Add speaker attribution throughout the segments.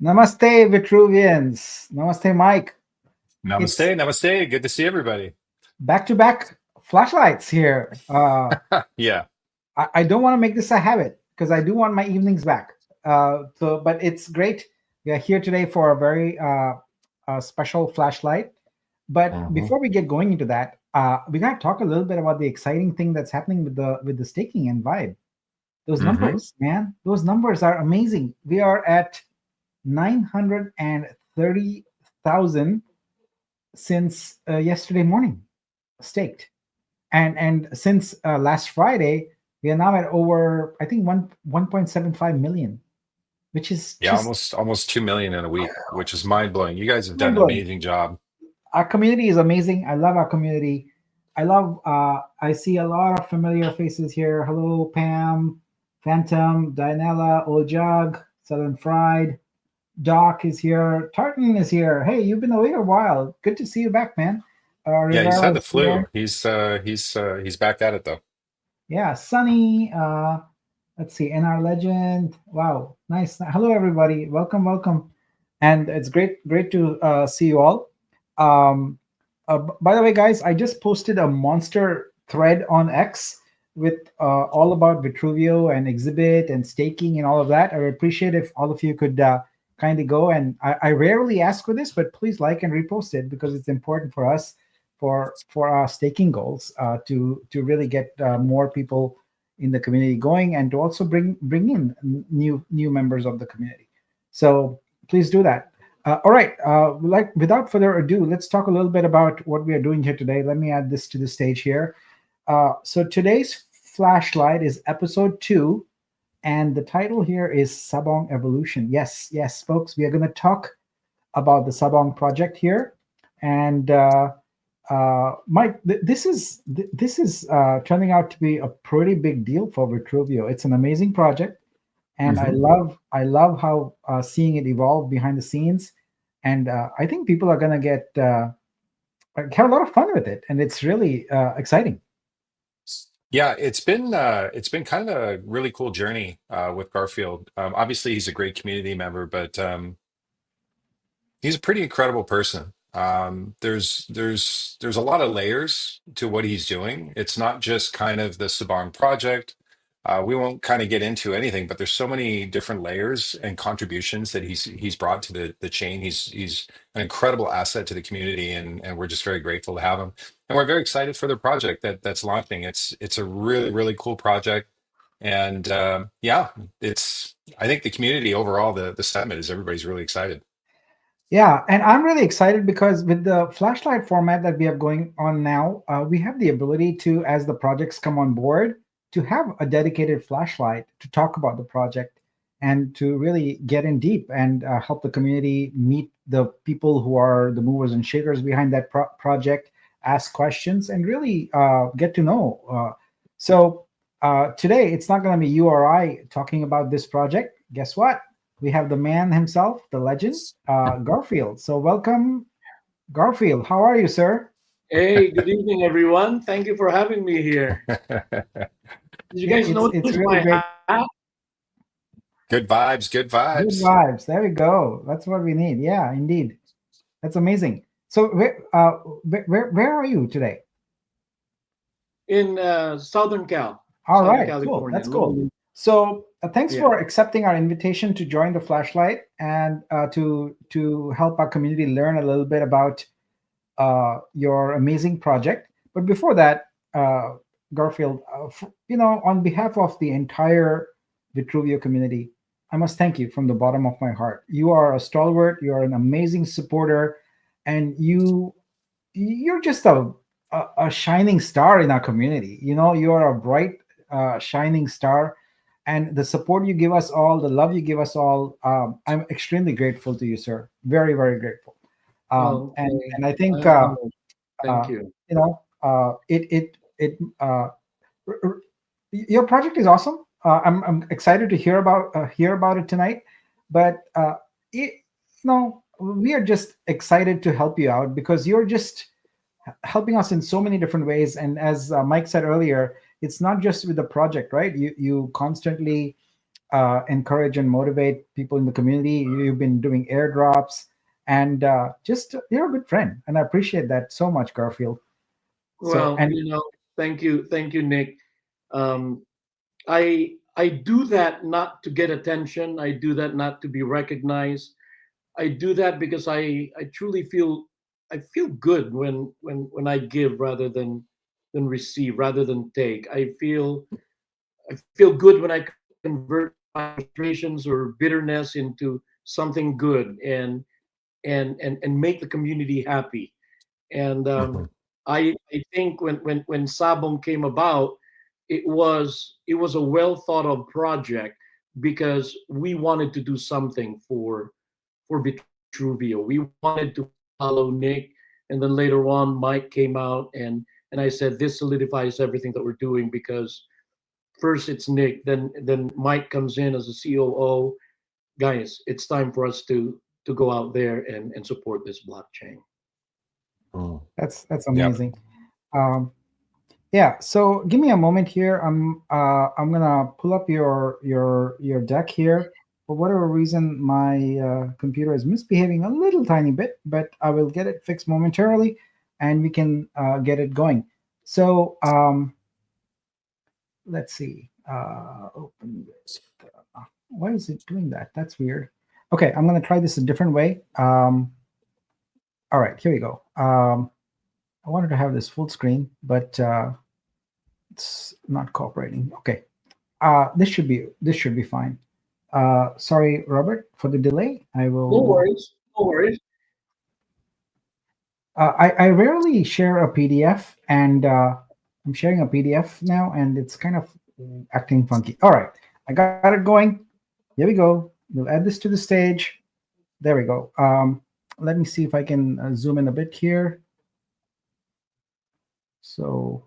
Speaker 1: Namaste, Vitruvians. Namaste, Mike. It's
Speaker 2: Namaste, namaste. Good to see everybody.
Speaker 1: back-to-back flashlights here.
Speaker 2: Yeah.
Speaker 1: I don't want to make this a habit because I do want my evenings back. But it's great. We are here today for a very special flashlight. But
Speaker 2: hmm
Speaker 1: before we get going into that, we got to talk a little bit about the exciting thing that's happening with the staking and Vibe. Those
Speaker 2: hmm
Speaker 1: numbers, man, those numbers are amazing. We are at 930,000 since yesterday morning, staked, and since last Friday, we are now at over I think 1.75 million, which is
Speaker 2: Yeah,
Speaker 1: just
Speaker 2: almost 2 million in a week, which is mind blowing. You guys have done
Speaker 1: mind
Speaker 2: an
Speaker 1: blowing.
Speaker 2: amazing job.
Speaker 1: Our community is amazing. I love our community. I love. I see a lot of familiar faces here. Hello, Pam, Phantom, Dianella, Old Jug, Southern Fried. Doc is here. Tartan is here. Hey, you've been away a while. Good to see you back, man.
Speaker 2: Yeah, he's
Speaker 1: Rivera
Speaker 2: had
Speaker 1: is
Speaker 2: the
Speaker 1: here.
Speaker 2: flu. He's back at it though.
Speaker 1: Yeah, Sunny. Let's see, NR Legend. Wow, nice. Hello, everybody. Welcome, welcome. And it's great to see you all. Um, by the way, guys, I just posted a monster thread on X with all about Vitruveo and exhibit and staking and all of that. I would appreciate if all of you could kindly go. And I rarely ask for this, but please like and repost it because it's important for us for our staking goals to really get more people in the community going and to also bring in new members of the community. So please do that. All right, like without further ado, let's talk a little bit about what we are doing here today. Let me add this to the stage here. So today's flashlight is episode 2, and the title here is Sabong Evolution. Yes, folks, we are going to talk about the Sabong project here, and Mike, this is turning out to be a pretty big deal for Vitruveo. It's an amazing project, and I
Speaker 2: hmm
Speaker 1: love how seeing it evolve behind the scenes, and I think people are gonna get have a lot of fun with it, and it's really exciting.
Speaker 2: Yeah, it's been kind of a really cool journey with Garfield. Obviously, he's a great community member, but he's a pretty incredible person. There's a lot of layers to what he's doing. It's not just kind of the Sabong project. We won't kind of get into anything, but there's so many different layers and contributions that he's brought to the chain. He's an incredible asset to the community, and we're just very grateful to have him. And we're very excited for the project that's launching. It's a really cool project, and yeah, it's I think the community overall, the sentiment is everybody's really excited.
Speaker 1: Yeah, and I'm really excited because with the flashlight format that we have going on now, we have the ability to, as the projects come on board, to have a dedicated flashlight to talk about the project and to really get in deep and help the community meet the people who are the movers and shakers behind that project, ask questions, and really get to know. So today, it's not going to be you or I talking about this project. Guess what? We have the man himself, the legend, Garfield. So welcome, Garfield. How are you, sir?
Speaker 3: Hey, good evening, everyone. Thank you for having me here. Did you
Speaker 1: Yeah,
Speaker 3: guys
Speaker 1: it's
Speaker 3: notice
Speaker 1: really
Speaker 3: my
Speaker 1: great.
Speaker 3: hat?
Speaker 2: Good vibes, good
Speaker 1: Good
Speaker 2: vibes.
Speaker 1: vibes. There we go. That's what we need. Yeah, indeed. That's amazing. So where are you today?
Speaker 3: In Southern Cal,
Speaker 1: All
Speaker 3: Southern
Speaker 1: right, cool.
Speaker 3: California.
Speaker 1: That's cool. So thanks
Speaker 3: Yeah.
Speaker 1: for accepting our invitation to join the Flashlight and to help our community learn a little bit about your amazing project. But before that, Garfield, on behalf of the entire Vitruvio community, I must thank you from the bottom of my heart. You are a stalwart. You are an amazing supporter, and you're just a shining star in our community. You are a bright, shining star, and the support you give us all, the love you give us all, I'm extremely grateful to you, sir. Very, very grateful.
Speaker 3: Okay.
Speaker 1: And I think
Speaker 3: I'm honored. Thank you.
Speaker 1: it your project is awesome. I'm excited to hear about it tonight, but we are just excited to help you out because you're just helping us in so many different ways. And as Mike said earlier, it's not just with the project, right? You constantly encourage and motivate people in the community. You've been doing airdrops, and just you're a good friend, and I appreciate that so much, Garfield. So,
Speaker 3: Well,
Speaker 1: and
Speaker 3: thank you, Nick. Um, I do that not to get attention. I do that not to be recognized. I do that because I truly feel I feel good when I give rather than receive, rather than take. I feel good when I convert my frustrations or bitterness into something good and make the community happy. And I think when Sabong came about, it was a well thought of project because we wanted to do something for Vitruveo. We wanted to follow Nick, and then later on Mike came out, and I said this solidifies everything that we're doing because first it's Nick, then Mike comes in as a COO. Guys, it's time for us to go out there and support this blockchain.
Speaker 2: Mm.
Speaker 1: that's
Speaker 2: Yep.
Speaker 1: amazing. Um, Yeah, so give me a moment here. I'm gonna pull up your deck here. For whatever reason, my computer is misbehaving a little tiny bit, but I will get it fixed momentarily, and we can get it going. So let's see. Open. Why is it doing that? That's weird. Okay, I'm gonna try this a different way. All right, here we go. I wanted to have this full screen, but it's not cooperating. Okay. This should be fine. Sorry, Robert, for the delay. I
Speaker 3: No
Speaker 1: will.
Speaker 3: worries, no worries.
Speaker 1: I rarely share a PDF, and I'm sharing a PDF now, and it's kind of acting funky. All right, I got it going. Here we go. We'll add this to the stage. There we go. Let me see if I can zoom in a bit here. So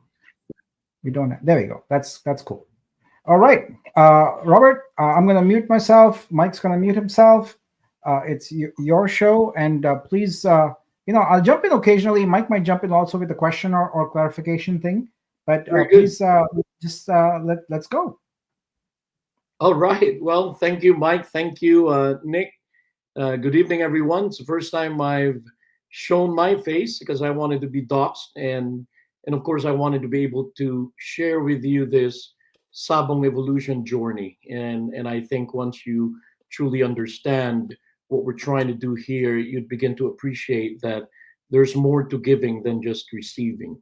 Speaker 1: we don't. There we go. That's cool. All right, Robert, I'm going to mute myself. Mike's going to mute himself. It's your show, and please, I'll jump in occasionally. Mike might jump in also with a question or clarification thing, but
Speaker 3: Very good.
Speaker 1: please just let's go.
Speaker 3: All right. Well, thank you, Mike. Thank you, Nick. Good evening, everyone. It's the first time I've shown my face because I wanted to be doxxed, and of course, I wanted to be able to share with you this Sabong evolution journey. And I think once you truly understand what we're trying to do here, you'd begin to appreciate that there's more to giving than just receiving.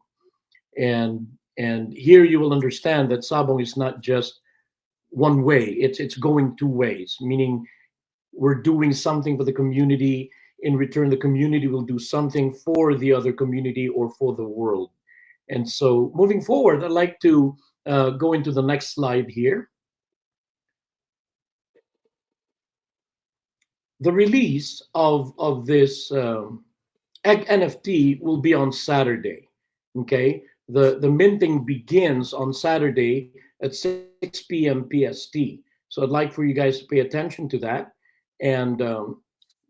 Speaker 3: And and here you will understand that Sabong is not just one way. It's going two ways, meaning we're doing something for the community. In return, the community will do something for the other community or for the world. And so moving forward, I'd like to go into the next slide here. The release of this egg NFT will be on Saturday. Okay, the minting begins on Saturday at 6 p.m. PST. So I'd like for you guys to pay attention to that. And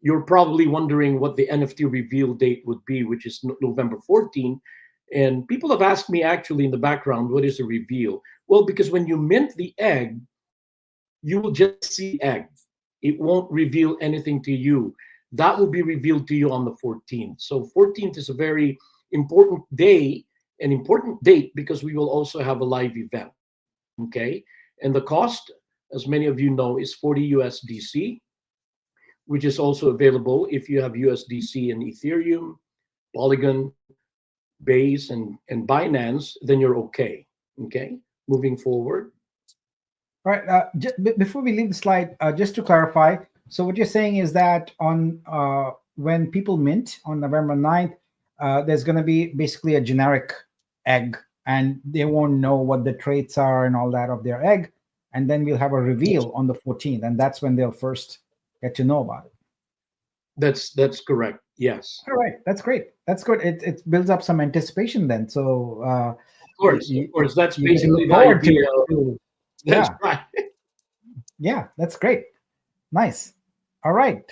Speaker 3: you're probably wondering what the NFT reveal date would be, which is November 14th. And people have asked me actually in the background, what is a reveal? Well, because when you mint the egg, you will just see the egg. It won't reveal anything to you. That will be revealed to you on the 14th. So 14th is a very important day, an important date because we will also have a live event. Okay. And the cost, as many of you know, is 40 USDC, which is also available if you have USDC and Ethereum, Polygon, Base, and Binance, then you're okay. Okay. Moving forward.
Speaker 1: All right. Before we leave the slide, just to clarify, so what you're saying is that on when people mint on November 9th, there's going to be basically a generic egg, and they won't know what the traits are and all that of their egg, and then we'll have a reveal on the 14th, and that's when they'll first get to know about it.
Speaker 3: That's correct. Yes.
Speaker 1: All right, that's great. That's good. It builds up some anticipation then. So
Speaker 3: Of course, that's
Speaker 1: you can
Speaker 3: basically
Speaker 1: look
Speaker 3: the
Speaker 1: forward
Speaker 3: idea. That's
Speaker 1: yeah,
Speaker 3: right.
Speaker 1: yeah, that's great. Nice. All right.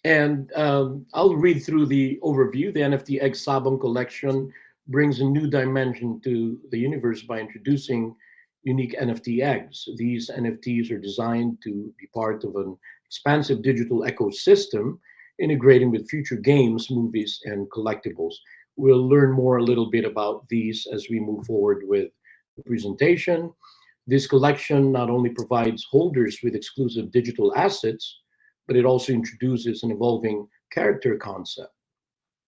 Speaker 3: And I'll read through the overview. The NFT Egg Sabong collection brings a new dimension to the universe by introducing unique NFT eggs. These NFTs are designed to be part of an expansive digital ecosystem, integrating with future games, movies, and collectibles. We'll learn more a little bit about these as we move forward with the presentation. This collection not only provides holders with exclusive digital assets, but it also introduces an evolving character concept.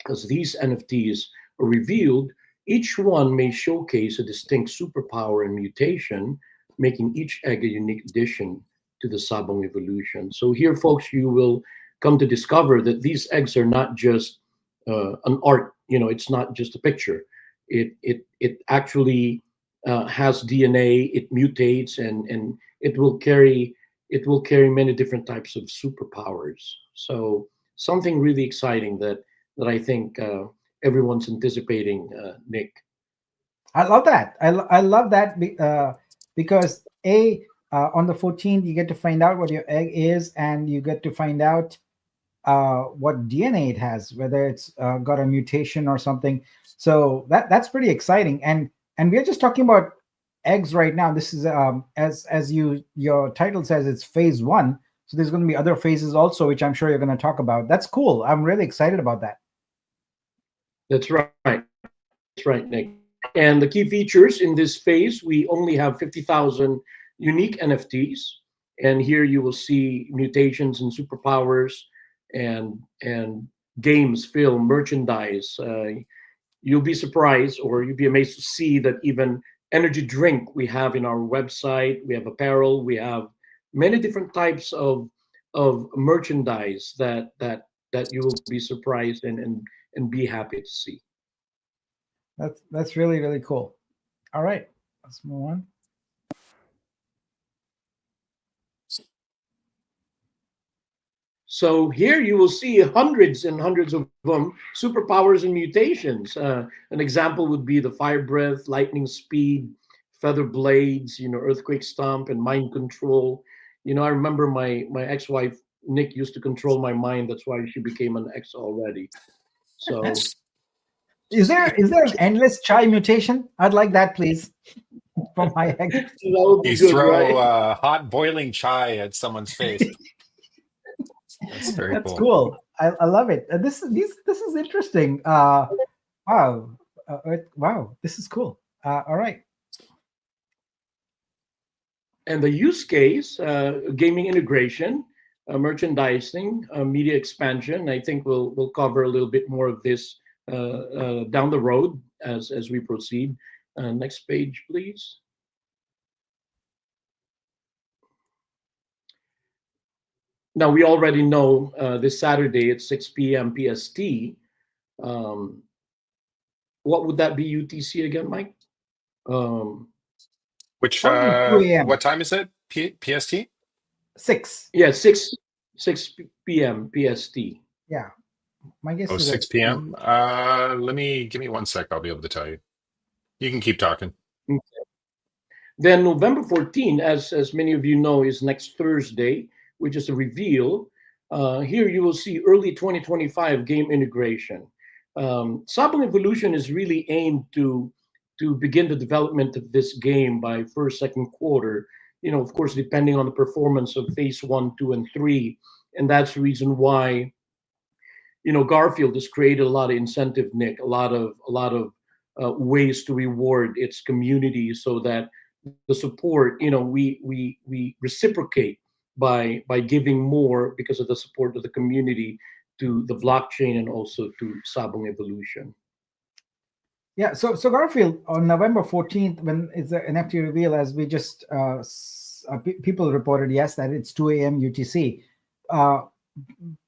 Speaker 3: As these NFTs are revealed, each one may showcase a distinct superpower and mutation, making each egg a unique addition to the Sabong evolution. So here, folks, you will come to discover that these eggs are not just an art. It's not just a picture. It actually has DNA. It mutates, and it will carry many different types of superpowers. So something really exciting that I think everyone's anticipating, Nick.
Speaker 1: I love that. I love that because on the 14th you get to find out what your egg is, and you get to find out what DNA it has, whether it's got a mutation or something. So that's pretty exciting. And we're just talking about eggs right now. This is as your title says, it's phase one. So there's going to be other phases also, which I'm sure you're going to talk about. That's cool. I'm really excited about that.
Speaker 3: That's right. That's right, Nick. And the key features in this phase, we only have 50,000 unique NFTs. And here you will see mutations and superpowers and games, film, merchandise. You'll be surprised, or you'll be amazed to see that even energy drink we have in our website. We have apparel. We have many different types of merchandise that you will be surprised and be happy to see.
Speaker 1: That's really, really cool. All right, let's move on.
Speaker 3: So here you will see hundreds and hundreds of superpowers and mutations. An example would be the fire breath, lightning speed, feather blades, earthquake stomp, and mind control. I remember my ex-wife Nick used to control my mind. That's why she became an ex already. So
Speaker 1: Is there an endless chai mutation? I'd like that, please, for my egg.
Speaker 3: that would be
Speaker 2: You
Speaker 3: good,
Speaker 2: throw
Speaker 3: right?
Speaker 2: hot boiling chai at someone's face. That's very
Speaker 1: That's
Speaker 2: cool.
Speaker 1: cool. I love it. This is interesting. Wow, wow, this is cool. All right.
Speaker 3: And the use case, gaming integration, merchandising, media expansion. I think we'll cover a little bit more of this down the road as we proceed. Next page, please. Now we already know this Saturday at 6 p.m. PST. Um, what would that be UTC again, Mike? Um,
Speaker 2: Which
Speaker 1: Probably 2 a.m.
Speaker 2: what time is it? PST?
Speaker 1: 6.
Speaker 3: yeah, six p.m. PST.
Speaker 1: Yeah, my guess
Speaker 2: Oh,
Speaker 1: is that.
Speaker 2: 6 p.m. Give me 1 sec. I'll be able to tell you. You can keep talking.
Speaker 3: Then November 14, as many of you know, is next Thursday, which is a reveal. Here you will see early 2025 game integration. Sabong Evolution is really aimed to begin the development of this game by first, second quarter. Of course, depending on the performance of phase 1, 2, and 3, and that's the reason why Garfield has created a lot of incentive, Nick, a lot of ways to reward its community so that the support, we reciprocate by giving more because of the support of the community to the blockchain and also to Sabong Evolution.
Speaker 1: Yeah, so Garfield, on November 14th, when it's an NFT reveal, as we just people reported, yes, that it's 2 a.m. UTC.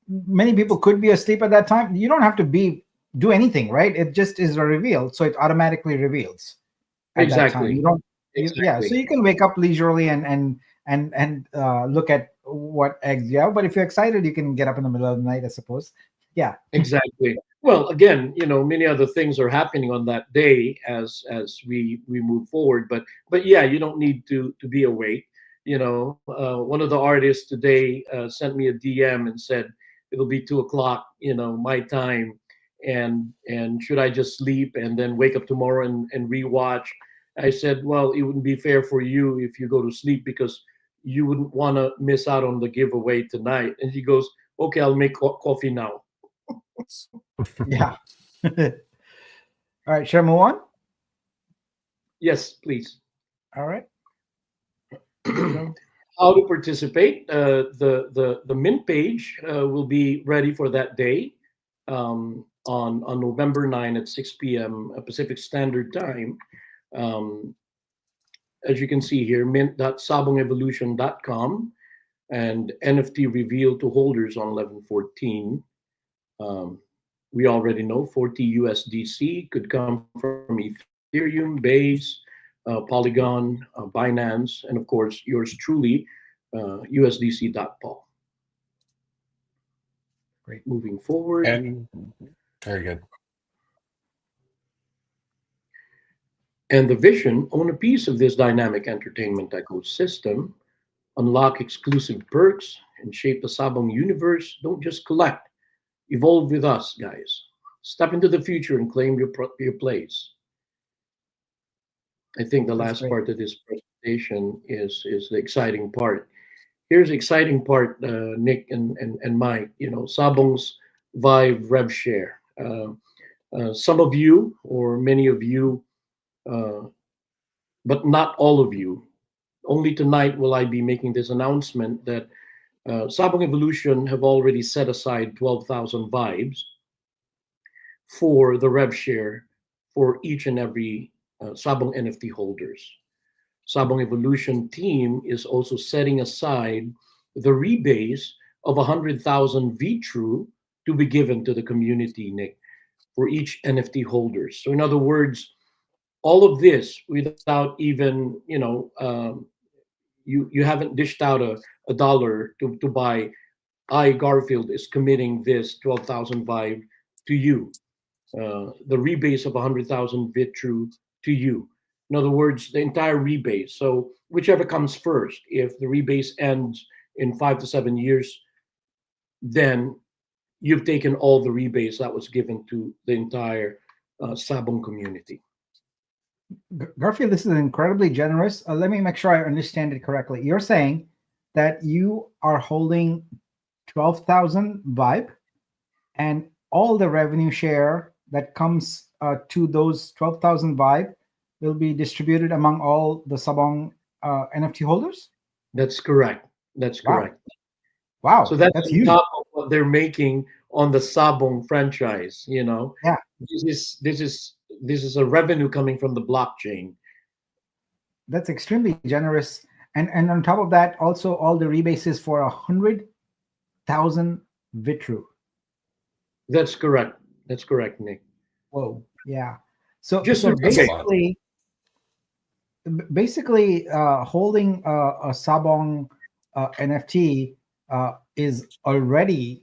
Speaker 1: Many people could be asleep at that time. You don't have to do anything, right? It just is a reveal, so it automatically reveals at that time.
Speaker 3: Exactly.
Speaker 1: You don't, yeah.
Speaker 3: Exactly.
Speaker 1: So you can wake up leisurely and look at what eggs you have. But if you're excited, you can get up in the middle of the night, I suppose. Yeah.
Speaker 3: Exactly. Well, again, many other things are happening on that day as we move forward. But yeah, you don't need to be awake. One of the artists today sent me a DM and said it'll be 2 o'clock, my time, and should I just sleep and then wake up tomorrow and rewatch? I said, well, it wouldn't be fair for you if you go to sleep because you wouldn't want to miss out on the giveaway tonight. And he goes, okay, I'll make coffee now.
Speaker 1: Yeah. All right, shall I move on?
Speaker 3: Yes, please.
Speaker 1: All right. So,
Speaker 3: How to participate? The Mint page will be ready for that day on November 9 at 6 p.m. Pacific Standard Time. Um, as you can see here, mint.sabongevolution.com and NFT reveal to holders on 11/14. Um, we already know 40 USDC could come from Ethereum, Base, Polygon, Binance, and of course yours truly, USDC.Paul.
Speaker 1: great.
Speaker 3: Moving forward,
Speaker 2: And very good.
Speaker 3: and the vision: own a piece of this dynamic entertainment ecosystem, unlock exclusive perks, and shape the Sabong universe. Don't just collect, evolve with us, guys. Step into the future and claim your place. I think the
Speaker 1: That's
Speaker 3: last
Speaker 1: great.
Speaker 3: part of this presentation is the exciting part. Here's the exciting part, Nick and Mike. You know, Sabong's Vive Rev Share. Some of you, or many of you, uh, but not all of you. Only tonight will I be making this announcement that Sabong Evolution have already set aside 12,000 vibes for the rev share for each and every Sabong NFT holders. Sabong Evolution team is also setting aside the rebase of 100,000 VTrue to be given to the community, Nick, for each NFT holders. So in other words, all of this without even, you haven't dished out a dollar to buy. I, Garfield, is committing this 12,000 vibe to you, the rebase of 100,000 Vitru to you. In other words, the entire rebase. So whichever comes first, if the rebase ends in 5 to 7 years, then you've taken all the rebase that was given to the entire Sabong community.
Speaker 1: Garfield, this is incredibly generous. Let me make sure I understand it correctly. You're saying that you are holding 12,000 Vibe, and all the revenue share that comes to those 12,000 Vibe will be distributed among all the Sabong NFT holders?
Speaker 3: That's correct. That's
Speaker 1: Wow.
Speaker 3: correct.
Speaker 1: Wow,
Speaker 3: So that's
Speaker 1: that's
Speaker 3: on
Speaker 1: huge.
Speaker 3: top of what they're making on the Sabong franchise.
Speaker 1: Yeah.
Speaker 3: This is a revenue coming from the blockchain.
Speaker 1: That's extremely generous. And on top of that, also all the rebases for 100,000 Vitru.
Speaker 3: That's correct. That's correct, Nick.
Speaker 1: Whoa, yeah. So
Speaker 3: Just
Speaker 1: so
Speaker 3: to
Speaker 2: That's a
Speaker 3: okay,
Speaker 2: lot.
Speaker 1: basically holding a Sabong NFT is already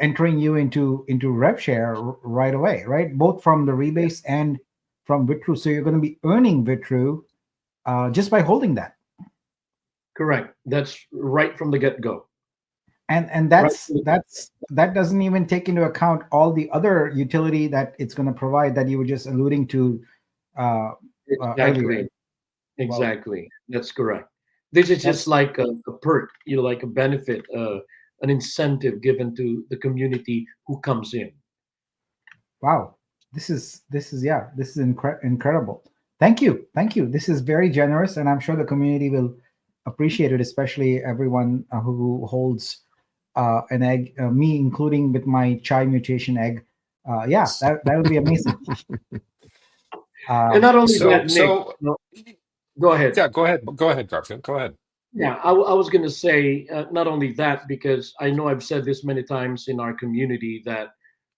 Speaker 1: entering you into rev share right away, right? Both from the rebase and from Vitru. So you're going to be earning Vitru just by holding that.
Speaker 3: correct. That's right from the get go.
Speaker 1: And
Speaker 3: Right.
Speaker 1: that doesn't even take into account all the other utility that it's going to provide that you were just alluding to earlier.
Speaker 3: Exactly.
Speaker 1: Well,
Speaker 3: Exactly. That's correct. This is just
Speaker 1: that's
Speaker 3: like a perk, like a benefit, an incentive given to the community who comes in.
Speaker 1: wow. This is incredible. Thank you. This is very generous, and I'm sure the community will appreciate it, especially everyone who holds an egg, me including with my chai mutation egg. Yeah, that would be amazing.
Speaker 3: And
Speaker 1: Um,
Speaker 3: not only
Speaker 2: So
Speaker 3: that, Nick,
Speaker 2: so
Speaker 3: go ahead.
Speaker 2: yeah, go ahead. Go ahead, Garfield. Go ahead.
Speaker 3: Yeah, I was going to say not only that, because I know I've said this many times in our community that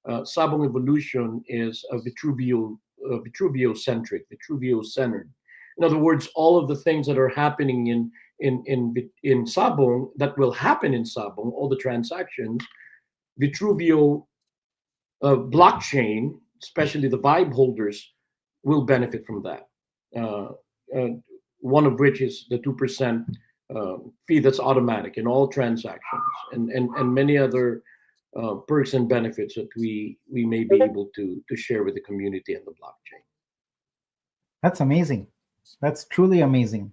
Speaker 3: Sabong Evolution is a Vitruveo centric, Vitruveo centered. In other words, all of the things that are happening in Sabong that will happen in Sabong, all the transactions, Vitruveo blockchain, especially the vibe holders, will benefit from that. Uh, uh, One of which is the 2% fee that's automatic in all transactions, and many other perks and benefits that we may be able to share with the community and the blockchain.
Speaker 1: That's amazing. That's truly amazing.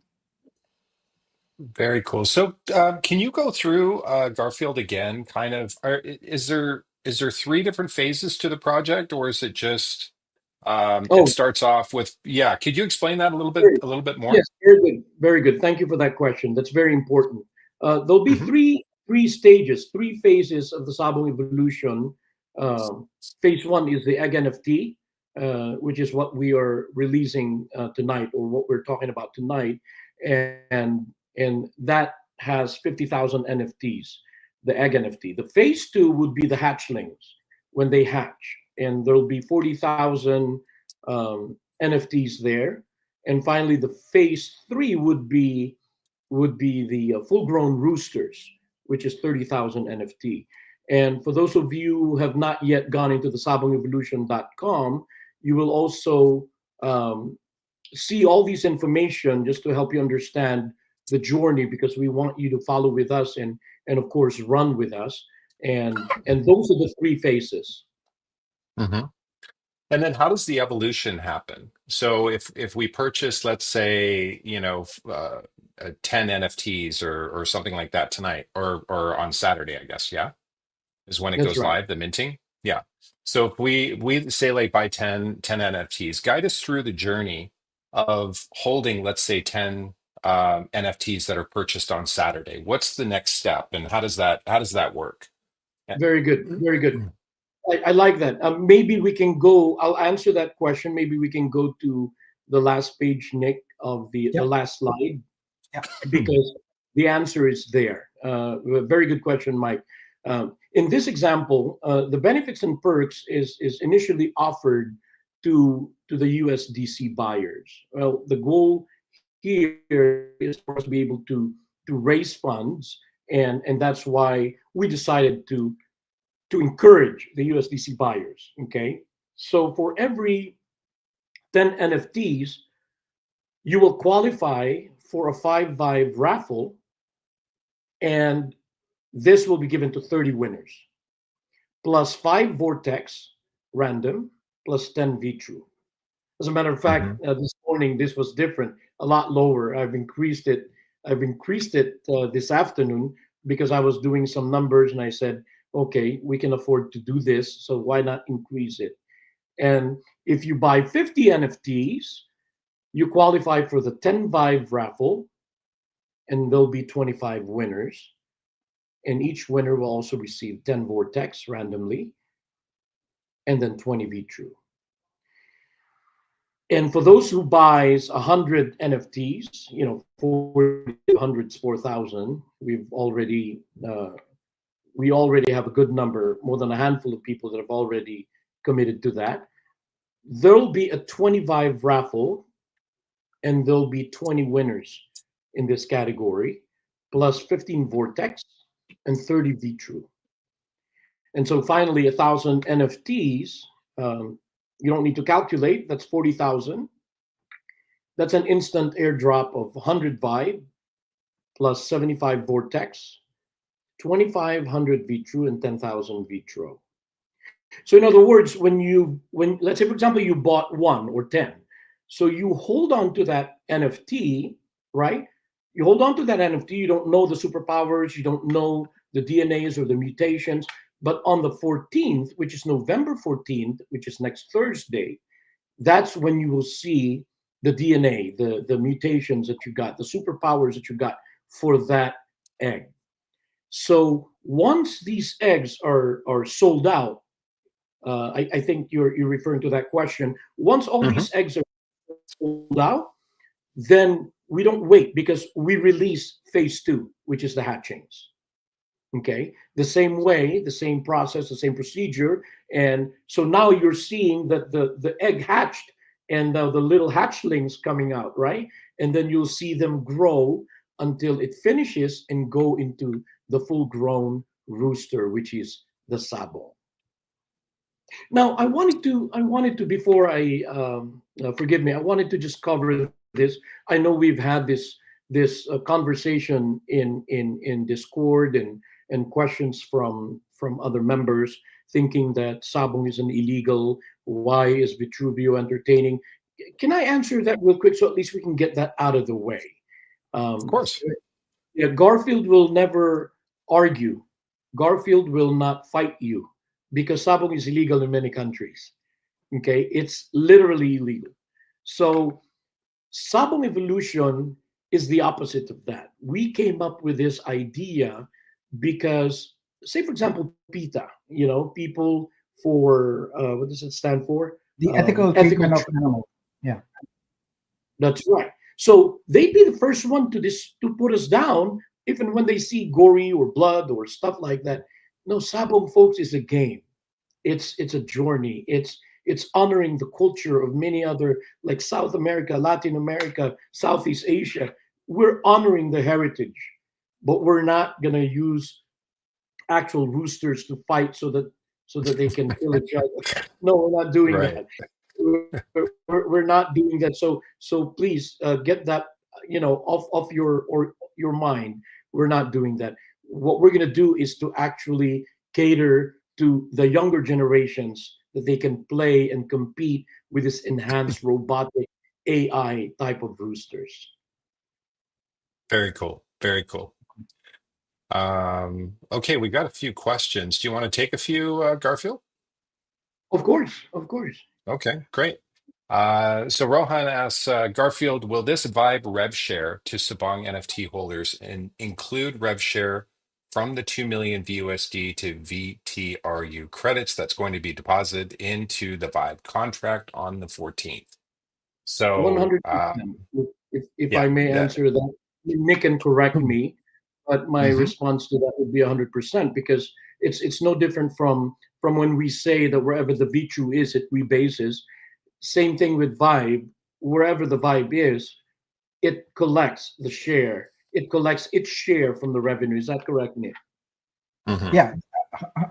Speaker 2: Very cool. So, can you go through Garfield again? Kind of, is there three different phases to the project, or is it just it
Speaker 3: Oh,
Speaker 2: starts off with, yeah? Could you explain that
Speaker 3: very-
Speaker 2: a little bit more?
Speaker 3: yes, very good, very good. Thank you for that question. That's very important. There'll be
Speaker 2: Hmm.
Speaker 3: three stages, three phases of the Sabong evolution. Phase one is the egg NFT, which is what we are releasing tonight, or what we're talking about tonight, and that has 50,000 NFTs, the egg NFT. The phase two would be the hatchlings when they hatch, and there'll be 40,000 NFTs there. And finally, the phase three would be the full-grown roosters, which is 30,000 NFT. And for those of you who have not yet gone into the sabongevolution.com, you will also um, see all these information just to help you understand the journey, because we want you to follow with us and of course run with us. And those are the three phases.
Speaker 2: Hmm. And then how does the evolution happen? So if we purchase, let's say, 10 NFTs or something like that tonight, or on Saturday, I guess, yeah, is when it
Speaker 3: That's
Speaker 2: goes
Speaker 3: right.
Speaker 2: live, the minting. Yeah. So if we say like buy 10 NFTs, guide us through the journey of holding, let's say, 10 NFTs that are purchased on Saturday. What's the next step, and how does that work? Yeah.
Speaker 3: Very good. Very good. I like that. Maybe we can go. I'll answer that question. Maybe we can go to the last page, Nick, of the
Speaker 1: Yep.
Speaker 3: last slide,
Speaker 1: Yep.
Speaker 3: because the answer is there. Very good question, Mike. In this example, the benefits and perks is initially offered to the USDC buyers. Well, the goal here is for us to be able to raise funds, and that's why we decided to encourage the USDC buyers. Okay, so for every 10 NFTs, you will qualify for a 5 vibe raffle, and this will be given to 30 winners, plus 5 vortex random, plus 10 Vitru. As a matter of
Speaker 2: Hmm.
Speaker 3: fact, this morning this was different, a lot lower. I've increased it this afternoon because I was doing some numbers and I said, okay, we can afford to do this, so why not increase it? And if you buy 50 NFTs, you qualify for the 10 Vive raffle, and there'll be 25 winners. And each winner will also receive 10 Vortex randomly, and then 20 V-True. And for those who buys 100 NFTs, 40 hundreds 4,000, we already have a good number, more than a handful of people that have already committed to that. There'll be a 25 raffle, and there'll be 20 winners in this category, plus 15 Vortex and 30 V-True. And so finally, 1,000 NFTs. You don't need to calculate. That's 40,000. That's an instant airdrop of 100 Vibe plus 75 Vortex, 2,500 V-True, and 10,000 V-True. So in other words, when let's say for example you bought 1 or 10, so you hold on to that NFT, right? You hold on to that NFT. You don't know the superpowers, you don't know the DNAs or the mutations, but on the 14th, which is November 14th, which is next Thursday, that's when you will see the DNA, the mutations that you got, the superpowers that you got for that egg. So once these eggs are sold out, I think you're referring to that question. Once all
Speaker 2: Hmm.
Speaker 3: these eggs are sold out, then we don't wait because we release phase two, which is the hatchings. Okay, the same way, the same process, the same procedure, and so now you're seeing that the egg hatched and the little hatchlings coming out, right? And then you'll see them grow until it finishes and go into the full grown rooster, which is the sabo. Now, I wanted to before I forgive me, I wanted to just cover this. I know we've had this conversation in Discord and questions from other members thinking that Sabong is an illegal. Why is Vitruveo entertaining? can I answer that real quick so at least we can get that out of the way?
Speaker 2: Of
Speaker 3: Um,
Speaker 2: course.
Speaker 3: yeah, Garfield will never argue. Garfield will not fight you because sabong is illegal in many countries. Okay, it's literally illegal. So sabong evolution is the opposite of that. We came up with this idea because, say, for example, PETA. People for what does it stand for?
Speaker 1: The ethical
Speaker 3: Ethical.
Speaker 1: treatment of animals. Yeah.
Speaker 3: That's right. So they'd be the first one to put us down, even when they see gory or blood or stuff like that. No, sabong, folks, is a game. It's a journey. It's honoring the culture of many other, like South America, Latin America, Southeast Asia. We're honoring the heritage, but we're not gonna use actual roosters to fight so that they can kill each other. No, we're not doing
Speaker 2: Right.
Speaker 3: that. We're not doing that. So please get that off your mind. We're not doing that. What we're gonna do is to actually cater to the younger generations that they can play and compete with this enhanced robotic AI type of roosters.
Speaker 2: Very cool. Very cool. Okay, we got a few questions. Do you want to take a few, Garfield?
Speaker 3: Of course, of course.
Speaker 2: Okay, great. So Rohan asks, Garfield, will this Vibe rev share to Sabong NFT holders and include rev share from the 2 million VUSD to VTRU credits that's going to be deposited into the Vibe contract on the 14th? So,
Speaker 3: 100%. If
Speaker 2: yeah,
Speaker 3: I may
Speaker 2: that,
Speaker 3: answer that, Nick can correct me, but my
Speaker 2: mhm.
Speaker 3: response to that would be 100% because it's no different from when we say that wherever the Vichu is, it rebases. Same thing with Vibe. Wherever the Vibe is, it collects the share. It collects its share from the revenue. Is that correct, Nick?
Speaker 2: Mhm.
Speaker 1: Yeah,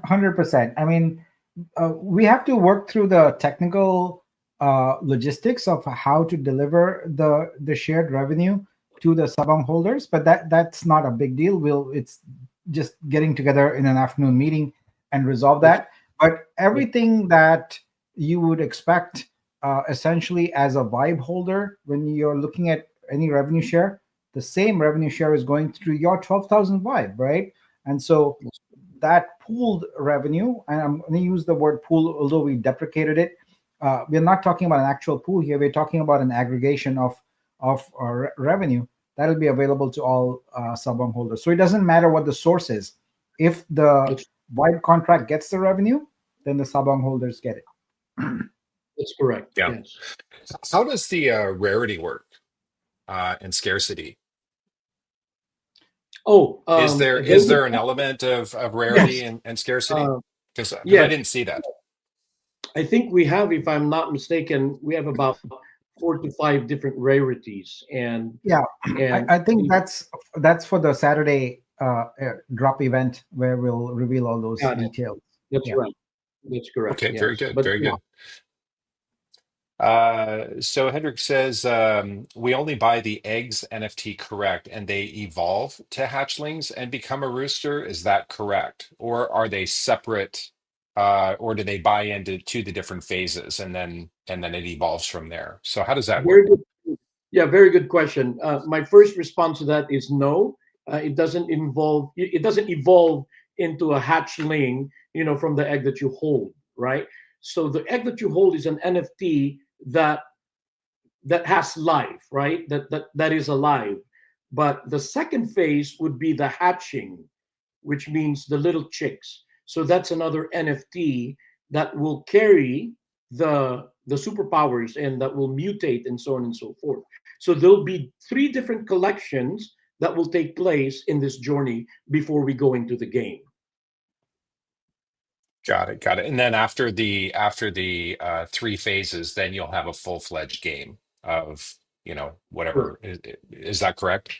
Speaker 1: 100%. I mean, we have to work through the technical logistics of how to deliver the shared revenue to the Sabang holders, but that's not a big deal. It's just getting together in an afternoon meeting and resolve
Speaker 3: That's
Speaker 1: that. But everything that you would expect, essentially, as a Vibe holder, when you're looking at any revenue share, the same revenue share is going through your 12,000 Vibe, right? And so that pooled revenue, and I'm going to use the word pool, although we deprecated it. We're not talking about an actual pool here. We're talking about an aggregation of revenue that'll be available to all Sabong holders. So it doesn't matter what the source is. If the
Speaker 3: that's,
Speaker 1: wide contract gets the revenue, then the Sabong holders get it.
Speaker 3: that's correct.
Speaker 2: Yeah.
Speaker 3: Yes.
Speaker 2: How does the rarity work and scarcity?
Speaker 3: Oh, a very
Speaker 2: Is
Speaker 3: good
Speaker 2: there an
Speaker 3: question.
Speaker 2: element of rarity
Speaker 1: Yes.
Speaker 2: and scarcity?
Speaker 3: Uh,
Speaker 2: Because I
Speaker 3: yes,
Speaker 2: didn't see that.
Speaker 3: I think we have, if I'm not mistaken, we have about 4 to 5 different rarities,
Speaker 1: Yeah, I,
Speaker 3: and
Speaker 1: I think that's for the Saturday drop event where we'll reveal all those
Speaker 3: got it.
Speaker 1: details.
Speaker 3: That's
Speaker 1: Yeah.
Speaker 3: right. That's correct.
Speaker 2: Okay, very
Speaker 3: Yes,
Speaker 2: good,
Speaker 3: but
Speaker 2: very
Speaker 3: yeah,
Speaker 2: good. So Hendrik says we only buy the eggs NFT, correct, and they evolve to hatchlings and become a rooster. Is that correct, or are they separate, or do they buy into the different phases and then it evolves from there? So how does that
Speaker 3: very
Speaker 2: work?
Speaker 3: good. Yeah, very good question. My first response to that is no. It doesn't involve. It doesn't evolve into a hatchling. From the egg that you hold, right? So the egg that you hold is an NFT that has life, right? That is alive. But the second phase would be the hatching, which means the little chicks. So that's another NFT that will carry the superpowers and that will mutate and so on and so forth. So there'll be 3 different collections that will take place in this journey before we go into the game.
Speaker 2: Got it, got it. And then after the three phases, then you'll have a full-fledged game of
Speaker 3: Correct.
Speaker 2: whatever. Is that correct?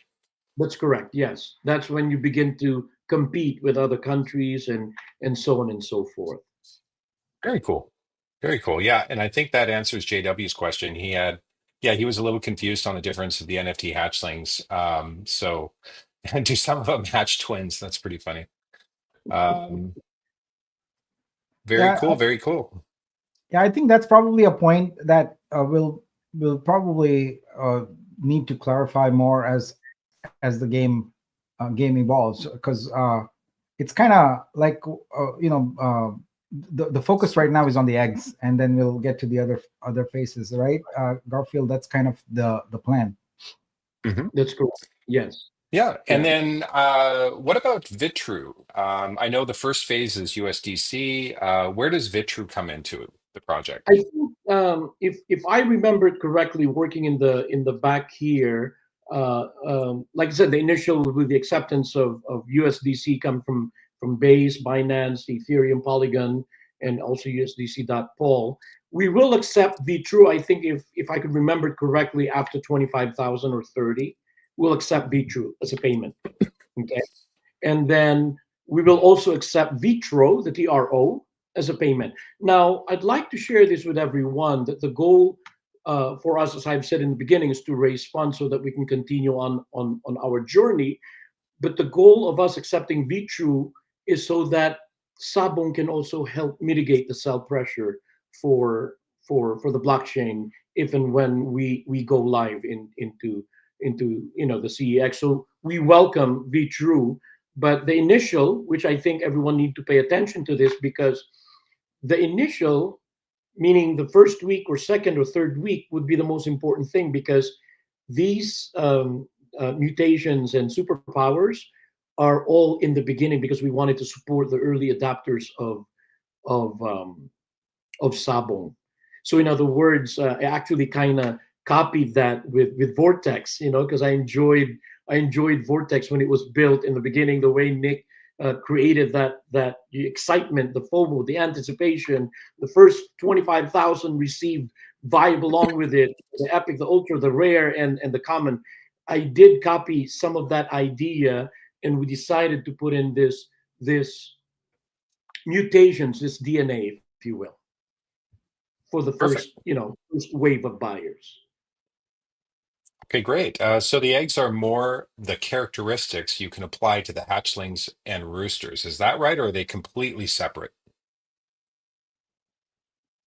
Speaker 3: That's correct. Yes, that's when you begin to compete with other countries and so on and so forth.
Speaker 2: Very cool. Very cool. Yeah, and I think that answers JW's question. Yeah, he was a little confused on the difference of the NFT hatchlings. So, do some of them hatch twins? That's pretty funny. Um, very
Speaker 1: Yeah,
Speaker 2: cool. Very cool.
Speaker 1: yeah. I think that's probably a point that will will probably need to clarify more as the game evolves, because it's kind of like the focus right now is on the eggs, and then we'll get to the other phases, right? Garfield, that's kind of the plan.
Speaker 2: Hmm.
Speaker 3: That's correct. Yes.
Speaker 2: Yeah. And
Speaker 3: Yeah.
Speaker 2: then what about Vitru? I know the first phase is USDC. Where does Vitru come into the project?
Speaker 3: I think if I remember it correctly, working in the back here, like I said, the initial with the acceptance of USDC come from Base, Binance, Ethereum, Polygon, and also USDC.pol. We will accept V-True. I think if I could remember it correctly, after 25,000 or 30, we'll accept V-True as a payment. Okay, and then we will also accept Vitro, the TRO, as a payment. Now, I'd like to share this with everyone that the goal for us, as I've said in the beginning, is to raise funds so that we can continue on our journey. But the goal of us accepting Vitru is so that Sabong can also help mitigate the sell pressure for for the blockchain if and when we go live into the CEX. So we welcome Vitru, but the initial, which I think everyone need to pay attention to this, because the initial, meaning the first week or second or third week, would be the most important thing, because these mutations and superpowers are all in the beginning, because we wanted to support the early adopters of um, of Sabong. So in other words, I actually kind of copied that with Vortex, because I enjoyed Vortex when it was built in the beginning. The way Nick created that the excitement, the FOMO, the anticipation. The first 25,000 received vibe along with it. The epic, the ultra, the rare, and the common. I did copy some of that idea, and we decided to put in this mutations, this DNA, if you will, for the
Speaker 2: Perfect.
Speaker 3: first wave of buyers.
Speaker 2: Okay, great. So the eggs are more the characteristics you can apply to the hatchlings and roosters. Is that right, or are they completely separate?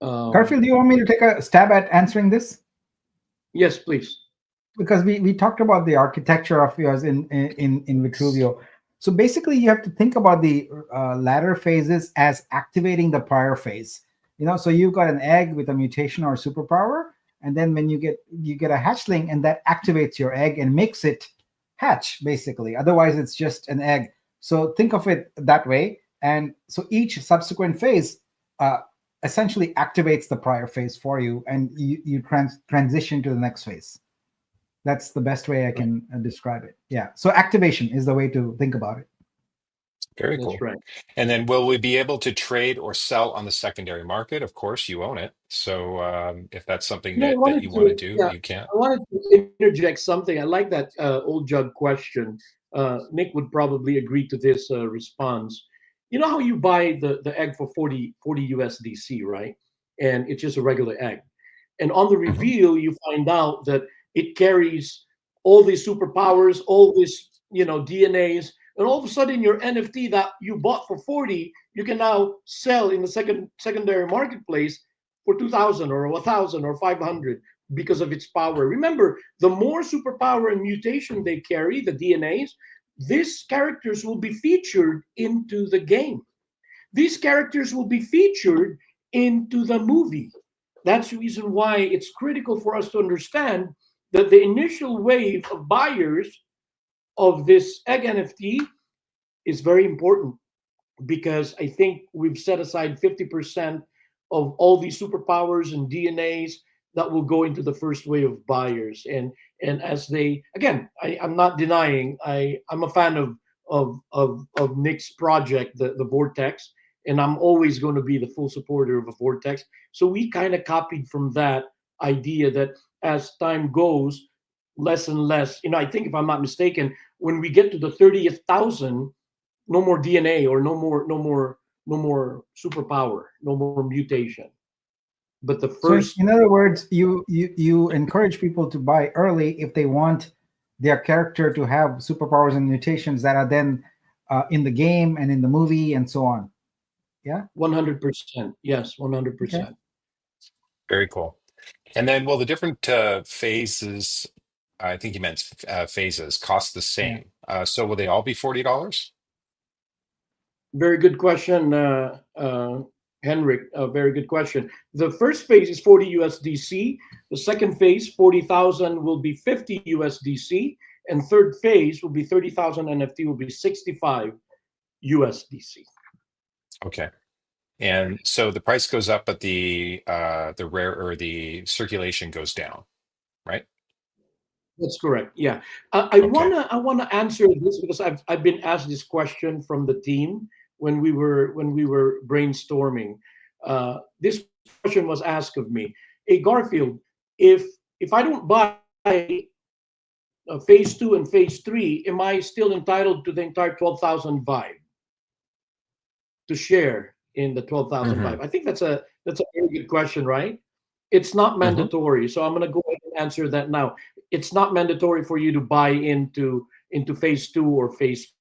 Speaker 3: Um,
Speaker 1: Garfield, do you want me to take a stab at answering this?
Speaker 3: yes, please.
Speaker 1: Because we talked about the architecture of yours in Vitruveo. So basically, you have to think about the latter phases as activating the prior phase. So you've got an egg with a mutation or a superpower, and then when you get a hatchling, and that activates your egg and makes it hatch. Basically, otherwise it's just an egg. So think of it that way, and so each subsequent phase uh, essentially activates the prior phase for you, and you transition to the next phase. That's the best way I can describe it. Yeah. So activation is the way to think about it.
Speaker 2: Very
Speaker 3: That's
Speaker 2: cool.
Speaker 3: right.
Speaker 2: And then will we be able to trade or sell on the secondary market? Of course, you own it. So if that's something
Speaker 3: I
Speaker 2: that
Speaker 3: wanted
Speaker 2: you want to
Speaker 3: to,
Speaker 2: do,
Speaker 3: yeah,
Speaker 2: you can.
Speaker 3: I wanted to interject something. I like that old jug question. Nick would probably agree to this response. You know how you buy the egg for 40 USDC, right? And it's just a regular egg. And on the
Speaker 2: Hmm.
Speaker 3: reveal, you find out that it carries all these superpowers, all these DNAs, and all of a sudden your NFT that you bought for 40, you can now sell in the secondary marketplace for 2,000 or 1,000 or 500 because of its power. Remember, the more superpower and mutation they carry, the DNAs, these characters will be featured into the game. These characters will be featured into the movie. That's the reason why it's critical for us to understand that the initial wave of buyers of this egg NFT is very important, because I think we've set aside 50% of all these superpowers and DNAs that will go into the first wave of buyers. And as they, again, I'm not denying, I'm a fan of Nick's project, the Vortex, and I'm always going to be the full supporter of a Vortex. So we kind of copied from that idea that as time goes, less and less, I think, if I'm not mistaken, when we get to the 30th thousand, no more DNA, or no more superpower, no more mutation. But the
Speaker 1: So
Speaker 3: first
Speaker 1: in other words, you encourage people to buy early if they want their character to have superpowers and mutations that are then in the game and in the movie and so on. Yeah.
Speaker 3: 100%, yes,
Speaker 1: Okay.
Speaker 3: 100%.
Speaker 2: Very cool. And then, will the different phases, I think you meant phases, cost the
Speaker 1: Yeah.
Speaker 2: same? So will they all be $40?
Speaker 3: Very good question, Henrik. A very good question. The first phase is 40 USDC. The second phase, 40,000, will be 50 USDC. And third phase will be 30,000 NFT, will be 65 USDC.
Speaker 2: Okay. And so the price goes up, but the rare or the circulation goes down, right?
Speaker 3: That's correct. Yeah, I
Speaker 2: Okay.
Speaker 3: wanna I wanna answer this because I've been asked this question from the team when we were brainstorming. This question was asked of me. Hey Garfield, if I don't buy phase two and phase three, am I still entitled to the entire 12,000 vibe to share in the 12,000
Speaker 2: Hmm.
Speaker 3: vibe? I think that's a very good question, right? It's not
Speaker 2: Hmm.
Speaker 3: mandatory. So I'm going to go ahead and answer that now. It's not mandatory for you to buy into phase two or phase.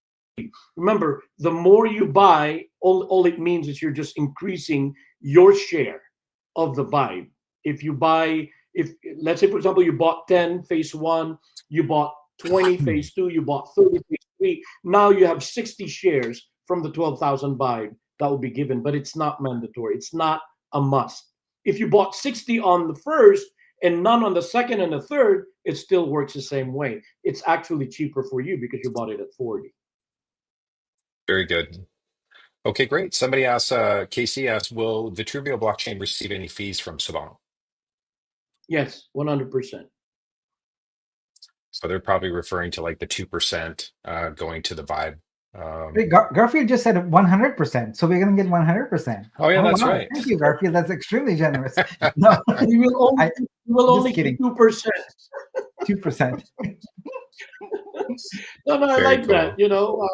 Speaker 3: Remember, the more you buy, all it means is you're just increasing your share of the vibe. If you buy, if let's say for example you bought 10 phase one, you bought 20 phase two, you bought 30 phase three. Now you have 60 shares from the 12,000 vibe that will be given, but it's not mandatory. It's not a must. If you bought 60 on the first and none on the second and the third, it still works the same way. It's actually cheaper for you because you bought it at 40.
Speaker 2: Very good. Okay, great. Somebody asked, Casey asked, will Vitruveo blockchain receive any fees from Sabong?
Speaker 3: Yes, 100%.
Speaker 2: So they're probably referring to like the 2% going to the vibe.
Speaker 1: Wait, Garfield just said 100%, so we're gonna get 100%.
Speaker 2: Oh yeah,
Speaker 1: Oh
Speaker 2: that's
Speaker 1: wow,
Speaker 2: right.
Speaker 1: thank you, Garfield. That's extremely generous. No,
Speaker 3: We will only
Speaker 1: I
Speaker 3: we will
Speaker 1: just
Speaker 3: only get
Speaker 1: kidding.
Speaker 3: 2%.
Speaker 1: 2%.
Speaker 3: No, no, I
Speaker 2: Very
Speaker 3: like that.
Speaker 2: cool.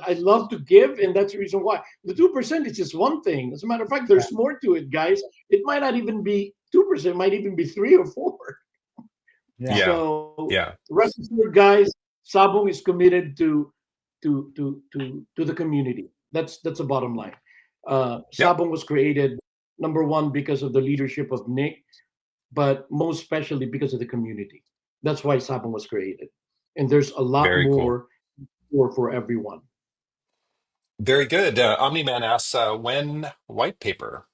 Speaker 3: I love to give, and that's the reason why. The 2% is just one thing. As a matter of fact,
Speaker 1: Yeah,
Speaker 3: there's more to it, guys. It might not even be 2%, it might even be 3 or 4.
Speaker 1: yeah.
Speaker 2: Yeah.
Speaker 3: So
Speaker 2: Yeah.
Speaker 3: rest assured, guys, Sabong is committed to the community. That's the bottom line.
Speaker 2: Yep.
Speaker 3: Sabong was created number one because of the leadership of Nick, but most especially because of the community. That's why Sabong was created, and there's a lot
Speaker 2: Very cool.
Speaker 3: more for everyone.
Speaker 2: Very good. Omni-Man asks, when white paper?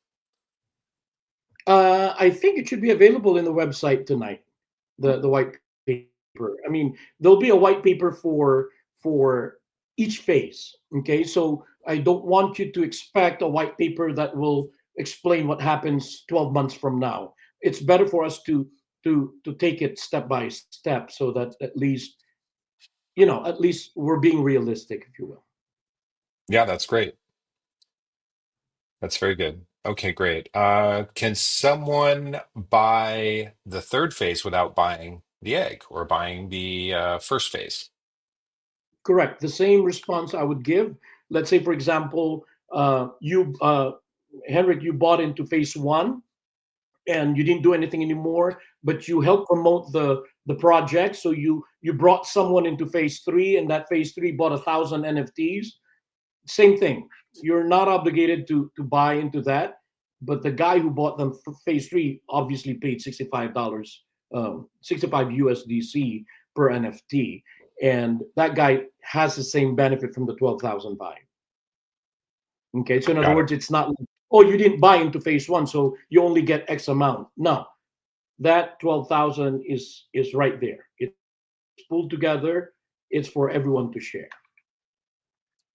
Speaker 3: I think it should be available in the website tonight. The white paper. I mean, there'll be a white paper for each phase. Okay, so I don't want you to expect a white paper that will explain what happens 12 months from now. It's better for us to take it step by step, so that at least we're being realistic, if you will.
Speaker 2: Yeah, that's great. That's very good. Okay, great. Can someone buy the third phase without buying the egg or buying the first phase?
Speaker 3: Correct. The same response I would give. Let's say, for example, you, Henrik, you bought into phase one and you didn't do anything anymore, but you helped promote the project. So you brought someone into phase three, and that phase three bought 1,000 NFTs. Same thing. You're not obligated to buy into that, but the guy who bought them for phase three obviously paid $65, 65 USDC per NFT, and that guy has the same benefit from the 12,000 buy. Okay, so in other
Speaker 2: Got it.
Speaker 3: words, it's not like, oh, you didn't buy into phase one, so you only get X amount. No, that 12,000 is right there. It's pulled together. It's for everyone to share.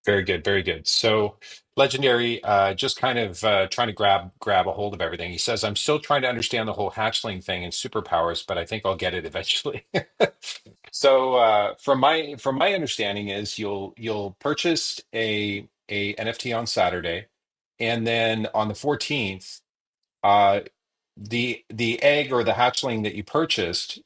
Speaker 2: Very good, very good. So, Legendary, just kind of trying to grab a hold of everything. He says, "I'm still trying to understand the whole hatchling thing and superpowers, but I think I'll get it eventually." So, from my understanding is you'll purchase a NFT on Saturday, and then on the 14th, uh, the egg or the hatchling that you purchased,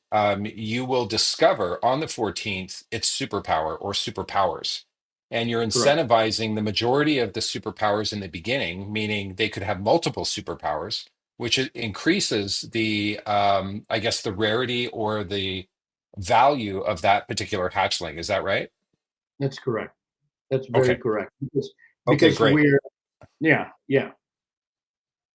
Speaker 2: you will discover on the 14th its superpower or superpowers. And you're
Speaker 3: Correct.
Speaker 2: incentivizing the majority of the superpowers in the beginning, meaning they could have multiple superpowers, which increases the, I guess, the rarity or the value of that particular hatchling. Is that right?
Speaker 3: That's correct. That's very
Speaker 2: Okay.
Speaker 3: correct
Speaker 2: Okay,
Speaker 3: because
Speaker 2: great.
Speaker 3: we're yeah, yeah.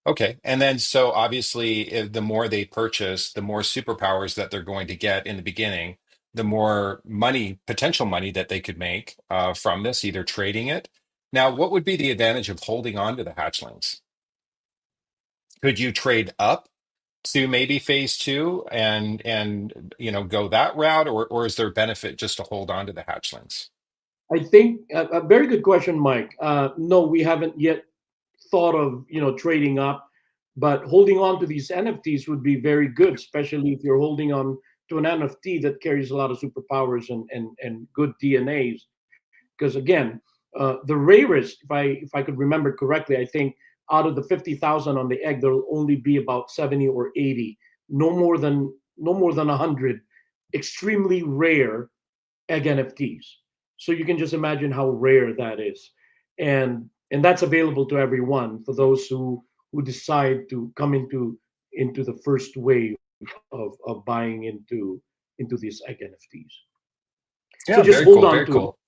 Speaker 2: Okay. And then, so obviously, the more they purchase, the more superpowers that they're going to get in the beginning, the more money, potential money that they could make from this, either trading it. Now, what would be the advantage of holding on to the hatchlings? Could you trade up to maybe phase two and go that route, or is there benefit just to hold on to the hatchlings?
Speaker 3: I think a very good question, Mike. No, we haven't yet thought of trading up, but holding on to these NFTs would be very good, especially if you're holding on to an NFT that carries a lot of superpowers and good DNAs. Because again, the rarest, if I could remember correctly, I think out of the 50,000 on the egg, there will only be about 70 or 80, no more than 100, extremely rare egg NFTs. So you can just imagine how rare that is, and that's available to everyone for those who decide to come into the first wave of buying into these egg NFTs. So
Speaker 2: Yeah,
Speaker 3: just
Speaker 2: very
Speaker 3: hold
Speaker 2: cool,
Speaker 3: on
Speaker 2: very
Speaker 3: to it,
Speaker 2: cool.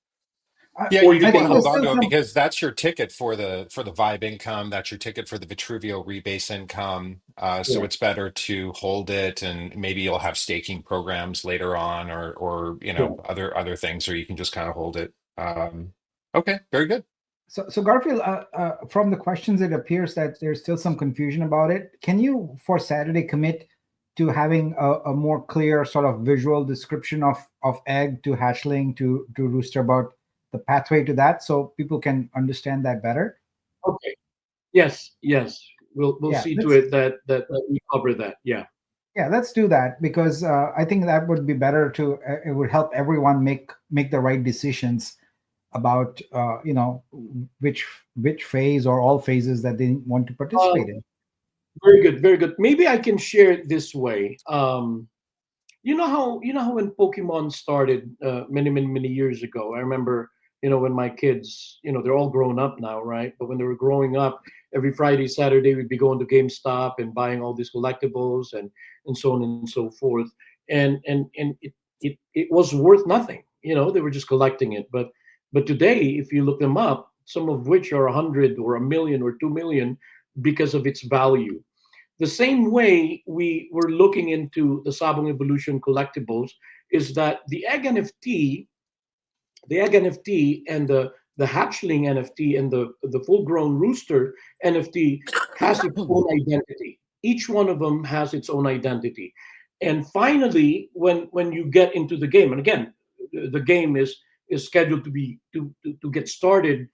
Speaker 1: I,
Speaker 2: Yeah,
Speaker 3: or
Speaker 2: you
Speaker 3: you
Speaker 1: I
Speaker 2: do want
Speaker 1: think
Speaker 2: to
Speaker 3: can.
Speaker 1: there's
Speaker 2: hold on
Speaker 1: still
Speaker 2: to it
Speaker 1: some.
Speaker 2: because that's your ticket for the vibe income. That's your ticket for the Vitruveo rebase income. So
Speaker 3: Yeah,
Speaker 2: it's better to hold it, and maybe you'll have staking programs later on, or
Speaker 3: yeah.
Speaker 2: other things, or you can just kind of hold it. Okay, very good.
Speaker 1: So Garfield, from the questions, it appears that there's still some confusion about it. Can you, for Saturday, commit to having a more clear sort of visual description of egg to hatchling to rooster, about the pathway to that, so people can understand that better?
Speaker 3: Okay. Yes, yes. We'll
Speaker 1: Yeah,
Speaker 3: see to
Speaker 1: let's
Speaker 3: it that we cover that. Yeah.
Speaker 1: yeah, let's do that, because I think that would be better to. It would help everyone make the right decisions about which which phase or all phases that they want to
Speaker 3: Uh,
Speaker 1: participate in.
Speaker 3: Very good, very good. Maybe I can share it this way. You know how when Pokemon started many years ago. I remember when my kids, they're all grown up now, right? But when they were growing up, every Friday, Saturday, we'd be going to GameStop and buying all these collectibles and so on and so forth. And it was worth nothing. They were just collecting it. But today, if you look them up, some of which are 100 or 1 million or 2 million because of its value. The same way we were looking into the Sabong Evolution collectibles is that the egg NFT and the hatchling NFT and the full grown rooster NFT has its own identity. Each one of them has its own identity. And finally, when you get into the game, and again, the game is scheduled to get started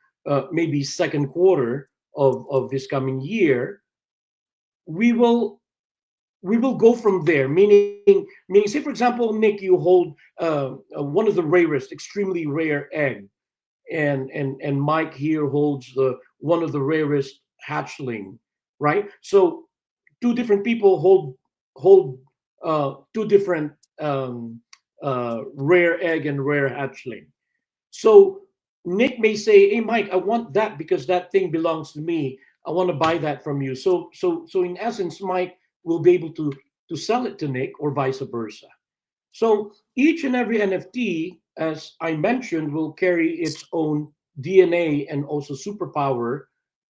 Speaker 3: maybe second quarter of this coming year, we will we will go from there. Meaning, say for example, Nick, you hold one of the rarest, extremely rare egg, and Mike here holds the one of the rarest hatchling, right? So two different people hold two different rare egg and rare hatchling. So Nick may say, "Hey, Mike, I want that because that thing belongs to me. I want to buy that from you." So in essence, Mike will be able to sell it to Nick or vice versa. So each and every NFT, as I mentioned, will carry its own DNA and also superpower.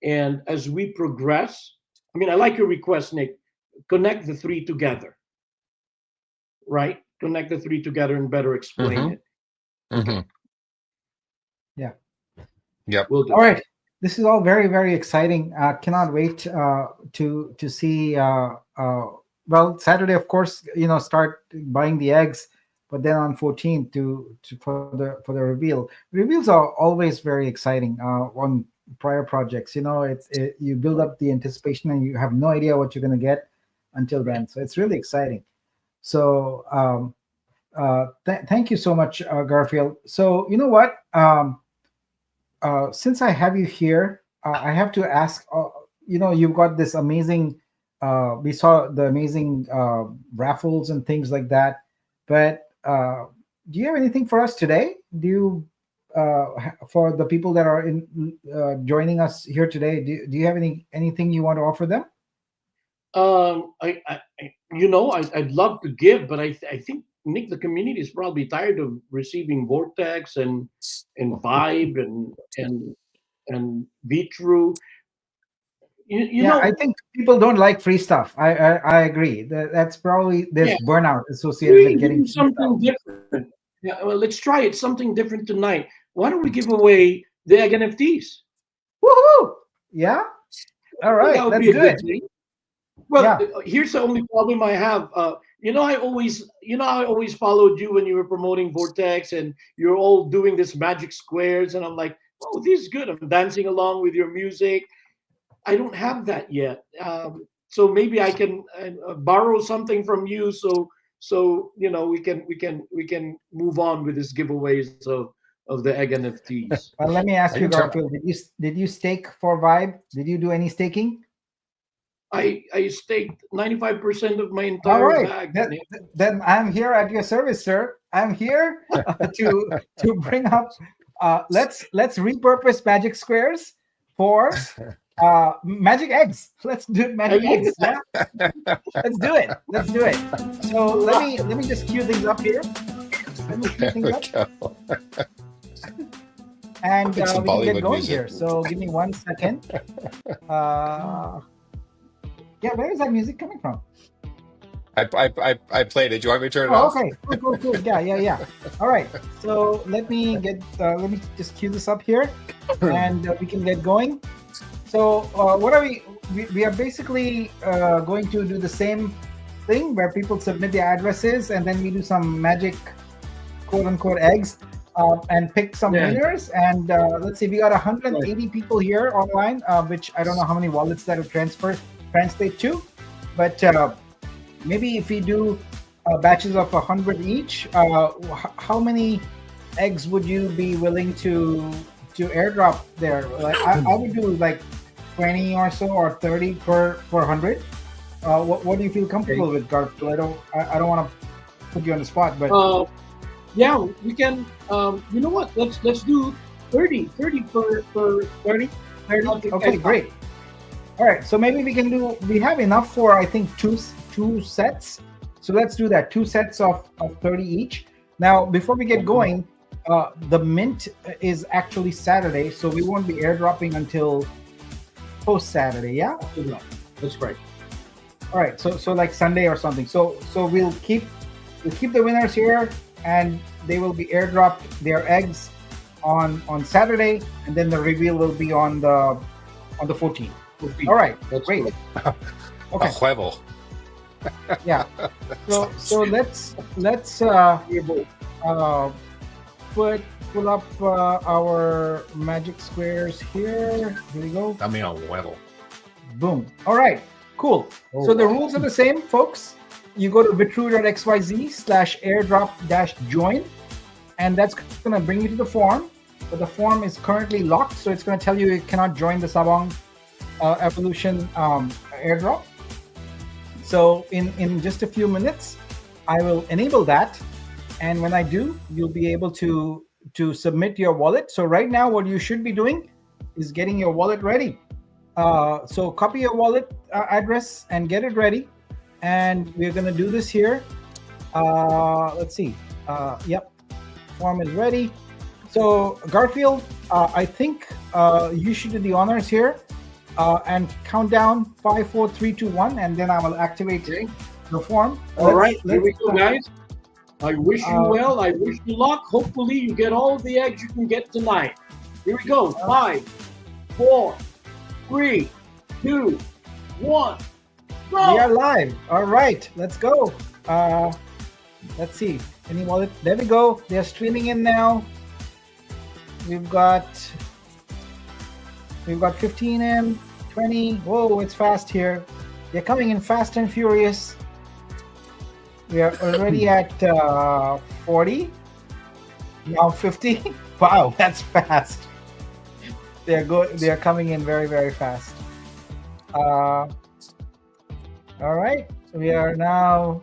Speaker 3: And as we progress, I mean, I like your request, Nick. Connect the three together, right? Connect the three together and better explain
Speaker 2: Mm-hmm.
Speaker 3: it. Okay,
Speaker 2: Mm-hmm.
Speaker 1: Yeah.
Speaker 2: Yep.
Speaker 3: we'll
Speaker 1: All
Speaker 3: do.
Speaker 1: right. This is all very, very exciting. Cannot wait to see. Well, Saturday, of course, start buying the eggs, but then on 14th for the reveal. Reveals are always very exciting on prior projects. You build up the anticipation and you have no idea what you're going to get until then. So it's really exciting. So thank you so much, Garfield. So you know what? Since I have you here, I have to ask. You've got this amazing. We saw the amazing raffles and things like that. But do you have anything for us today? For the people that are in joining us here today? Do you have anything you want to offer them?
Speaker 3: I'd love to give, but I think Nick, the community is probably tired of receiving Vortex and Vibe and Vitru. You
Speaker 1: Yeah, I
Speaker 3: know,
Speaker 1: think people don't like free stuff. I agree. That's probably
Speaker 3: yeah,
Speaker 1: there's burnout associated with
Speaker 3: we
Speaker 1: getting
Speaker 3: do
Speaker 1: free stuff.
Speaker 3: something different. Yeah, well, let's try it. Something different tonight. Why don't we give away the egg NFTs?
Speaker 1: Woohoo! Yeah. All
Speaker 3: That
Speaker 1: right.
Speaker 3: would
Speaker 1: Let's
Speaker 3: be a
Speaker 1: do
Speaker 3: good
Speaker 1: it.
Speaker 3: thing. Well,
Speaker 1: Yeah.
Speaker 3: here's the only problem I have. I always followed you when you were promoting Vortex, and you're all doing this magic squares, and I'm like, oh, this is good. I'm dancing along with your music. I don't have that yet. So maybe I can borrow something from you, so we can move on with this giveaways of the egg NFTs.
Speaker 1: Well, let me
Speaker 2: I
Speaker 1: ask you,
Speaker 2: can try.
Speaker 1: Garfield. Did you stake for Vibe? Did you do any staking?
Speaker 3: I staked 95% of my
Speaker 1: All
Speaker 3: entire
Speaker 1: right.
Speaker 3: bag.
Speaker 1: Then I'm here at your service, sir. I'm here to bring up. Let's repurpose magic squares for magic eggs. Let's do magic eggs. Yeah. Let's do it. Let's do it. So let me just cue things up here. Let me cue
Speaker 2: There
Speaker 1: things
Speaker 2: we
Speaker 1: up,
Speaker 2: go.
Speaker 1: and
Speaker 2: Like some
Speaker 1: we can get
Speaker 2: Bollywood
Speaker 1: going
Speaker 2: music.
Speaker 1: here. So give me 1 second. Yeah, where is that music coming from?
Speaker 2: I played it. Do you want me to turn it
Speaker 1: Oh,
Speaker 2: off?
Speaker 1: okay. Cool. Yeah. All right. So let me just cue this up here, and we can get going. So what are we are basically going to do the same thing where people submit their addresses, and then we do some magic quote unquote eggs, and pick some
Speaker 3: Yeah.
Speaker 1: winners. And let's see, we got 180 people here online, which I don't know how many wallets that will translate to, but maybe if we do batches of 100 each, how many eggs would you be willing to airdrop there? Like I would do like 20 or so, or 30 per 100. What do you feel comfortable with, Garfield? I don't want to put you on the spot, but
Speaker 3: Yeah, we can. You know what? Let's do 30 per
Speaker 1: 30.
Speaker 3: Okay,
Speaker 1: Okay, great. All right, so maybe we have enough for, I think, two sets. So let's do that, 2 sets of 30 each. Now, before we get going, the mint is actually Saturday, so we won't be airdropping until post Saturday. Yeah.
Speaker 3: That's right.
Speaker 1: All right, so like Sunday or something. So we'll keep the winners here, and they will be airdropped their eggs on Saturday, and then the reveal will be on the 14th. All right,
Speaker 3: That's
Speaker 1: great.
Speaker 3: great.
Speaker 1: Okay,
Speaker 2: A huevo.
Speaker 1: yeah. So let's pull up our magic squares here. Here we go.
Speaker 2: I mean, a huevo.
Speaker 1: Boom. All right, cool. So the rules are the same, folks. You go to vitruveo.xyz/airdrop-join, and that's going to bring you to the form. But the form is currently locked, so it's going to tell you cannot join the Sabong Evolution airdrop. So in just a few minutes, I will enable that, and when I do, you'll be able to submit your wallet. So right now, what you should be doing is getting your wallet ready. So copy your wallet address and get it ready, and we're going to do this here. Let's see. Yep, form is ready. So Garfield, I think you should do the honors here, and count down 5, 4, 3, 2, 1, and then I will activate the form.
Speaker 3: All right, here we go, guys. I wish you well. I wish you luck. Hopefully, you get all the eggs you can get tonight. Here we go. 5, 4, 3, 2, 1. Go!
Speaker 1: We are live. All right, let's go. Let's see. Any wallet? There we go. They're streaming in now. We've got 15 in, 20. Whoa, it's fast here. They're coming in fast and furious. We are already at 40. Now 50. Wow, that's fast. They're coming in very, very fast. All right. So we are now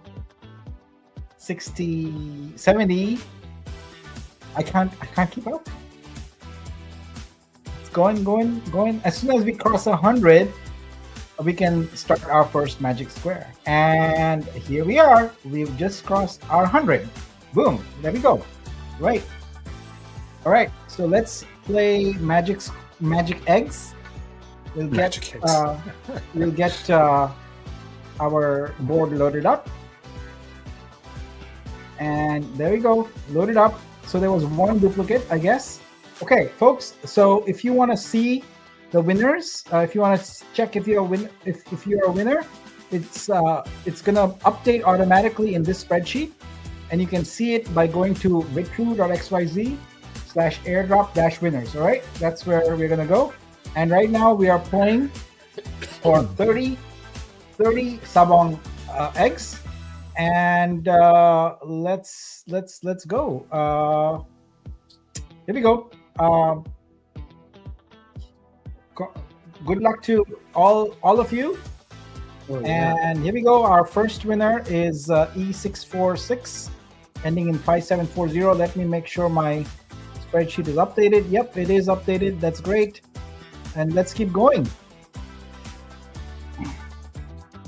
Speaker 1: 60, 70. I can't keep up. It's going. As soon as we cross 100, we can start our first magic square. And here we are. We've just crossed our 100. Boom. There we go. Right. All right. So let's play magic eggs. We'll get
Speaker 2: Magic hits.
Speaker 1: we'll get our board loaded up, and there we go, loaded up. So there was one duplicate, I guess. Okay, folks. So if you want to see the winners, if you want to check if you're if you're a winner, it's gonna update automatically in this spreadsheet, and you can see it by going to vitru.xyz/airdrop-winners. All right, that's where we're gonna go. And right now we are playing for 30 Sabong eggs, and let's go. Here we go. Good luck to all of you.
Speaker 3: Oh, yeah.
Speaker 1: And here we go. Our first winner is E646, ending in 5740. Let me make sure my spreadsheet is updated. Yep, it is updated. That's great. And let's keep going.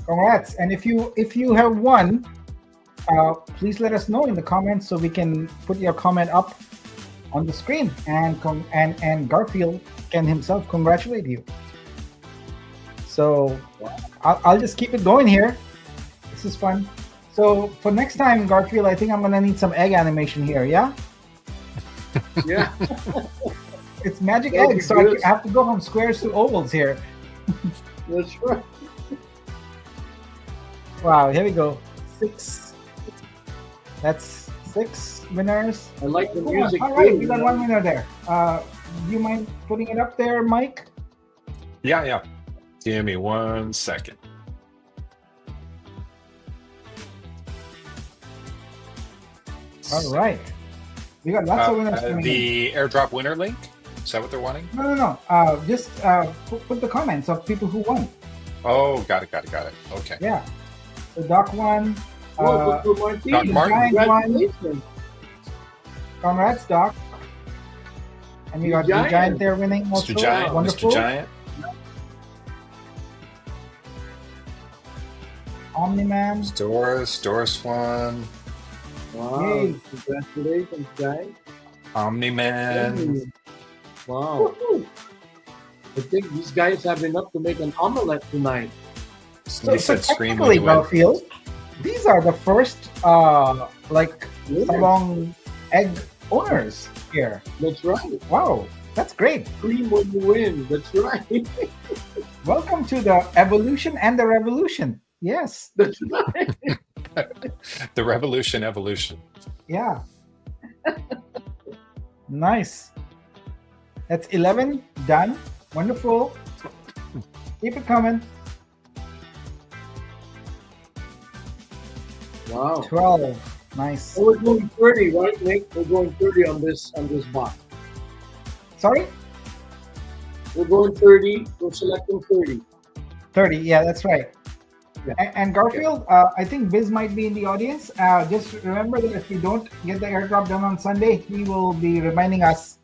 Speaker 1: Congrats. And if you have won, please let us know in the comments so we can put your comment up on the screen, and Garfield can himself congratulate you. So I'll just keep it going here. This is fun. So for next time, Garfield, I think I'm gonna need some egg animation here. Yeah.
Speaker 3: Yeah.
Speaker 1: It's magic
Speaker 3: That'll be
Speaker 1: eggs, so
Speaker 3: good.
Speaker 1: I have to go from squares to ovals here.
Speaker 3: That's right.
Speaker 1: Wow, here we go. 6. That's 6 winners.
Speaker 3: I like the
Speaker 1: Come on.
Speaker 3: music.
Speaker 1: All right,
Speaker 3: too,
Speaker 1: we got
Speaker 3: you
Speaker 1: one
Speaker 3: know?
Speaker 1: winner there. Do you mind putting it up there, Mike?
Speaker 2: Yeah. Give me 1 second.
Speaker 1: All right. We got lots of winners coming in.
Speaker 2: The airdrop winner link. Is that what they're wanting?
Speaker 1: No. Just put the comments of people who won.
Speaker 2: Oh, got it. Okay.
Speaker 1: Yeah. So Doc won.
Speaker 3: Oh, good for Martin.
Speaker 2: Doc Martin.
Speaker 3: Congratulations.
Speaker 1: Congrats, Doc. And we got the
Speaker 3: Giant.
Speaker 1: Giant there winning also.
Speaker 2: Mr. Giant.
Speaker 1: Wonderful.
Speaker 2: Mr. Giant.
Speaker 1: Omni-Man.
Speaker 2: Doris won.
Speaker 3: Wow.
Speaker 1: Yay.
Speaker 3: Congratulations, guys.
Speaker 2: Omni-Man.
Speaker 3: Wow. I think these guys have enough to make an omelette tonight.
Speaker 1: So,
Speaker 2: He said scream when
Speaker 1: technically,
Speaker 2: you win.
Speaker 1: Garfield, these are the first Sabong egg owners here.
Speaker 3: That's right.
Speaker 1: Wow, that's great.
Speaker 3: Scream when you win. That's right.
Speaker 1: Welcome to the evolution and the revolution. Yes.
Speaker 3: That's right.
Speaker 2: The revolution evolution.
Speaker 1: Yeah. Nice. That's 11 done. Wonderful. Keep it coming.
Speaker 3: Wow.
Speaker 1: 12. Nice.
Speaker 3: So we're going 30, right, Nick? We're going 30 on this box.
Speaker 1: Sorry?
Speaker 3: We're going 30. We're selecting 30.
Speaker 1: 30. Yeah, that's right.
Speaker 3: Yeah.
Speaker 1: And Garfield, I think Biz might be in the audience. Just remember that if you don't get the airdrop done on Sunday, he will be reminding us.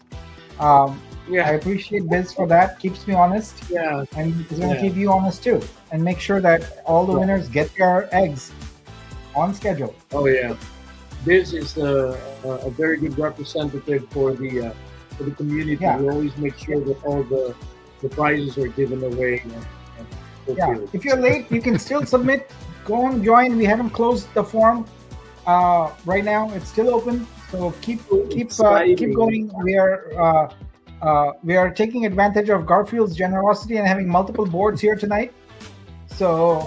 Speaker 1: I
Speaker 3: Yeah.
Speaker 1: appreciate Biz for that. Keeps me honest.
Speaker 3: Yeah.
Speaker 1: And he's going to
Speaker 3: Yeah.
Speaker 1: keep you honest too. And make sure that all the winners get their eggs on schedule.
Speaker 3: Oh yeah. Biz is a very good representative for the community.
Speaker 1: Yeah.
Speaker 3: We always make sure that all the prizes are given away. And
Speaker 1: Yeah.
Speaker 3: fulfilled.
Speaker 1: If you're late, you can still submit. Go and join. We haven't closed the form right now. It's still open. So keep going. We are taking advantage of Garfield's generosity and having multiple boards here tonight. So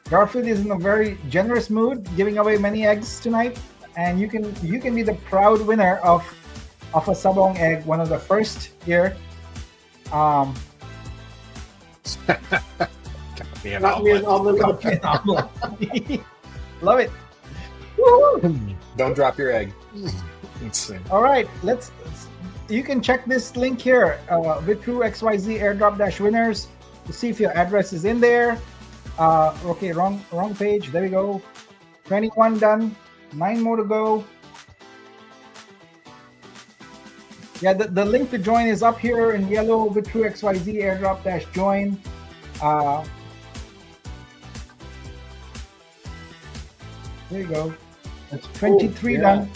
Speaker 1: Garfield is in a very generous mood, giving away many eggs tonight, and you can be the proud winner of a Sabong egg, one of the first here.
Speaker 2: Got me an
Speaker 3: Got me an
Speaker 2: omelet.
Speaker 3: omelet.
Speaker 1: Love it.
Speaker 2: Don't drop your egg. Let's see.
Speaker 1: All right, you can check this link here, Vitru XYZ airdrop-winners, to see if your address is in there. Okay, wrong page. There we go. 21 done. 9 more to go. Yeah, the link to join is up here in yellow. Vitru XYZ airdrop-join. There you go. That's 23
Speaker 3: yeah.
Speaker 1: done.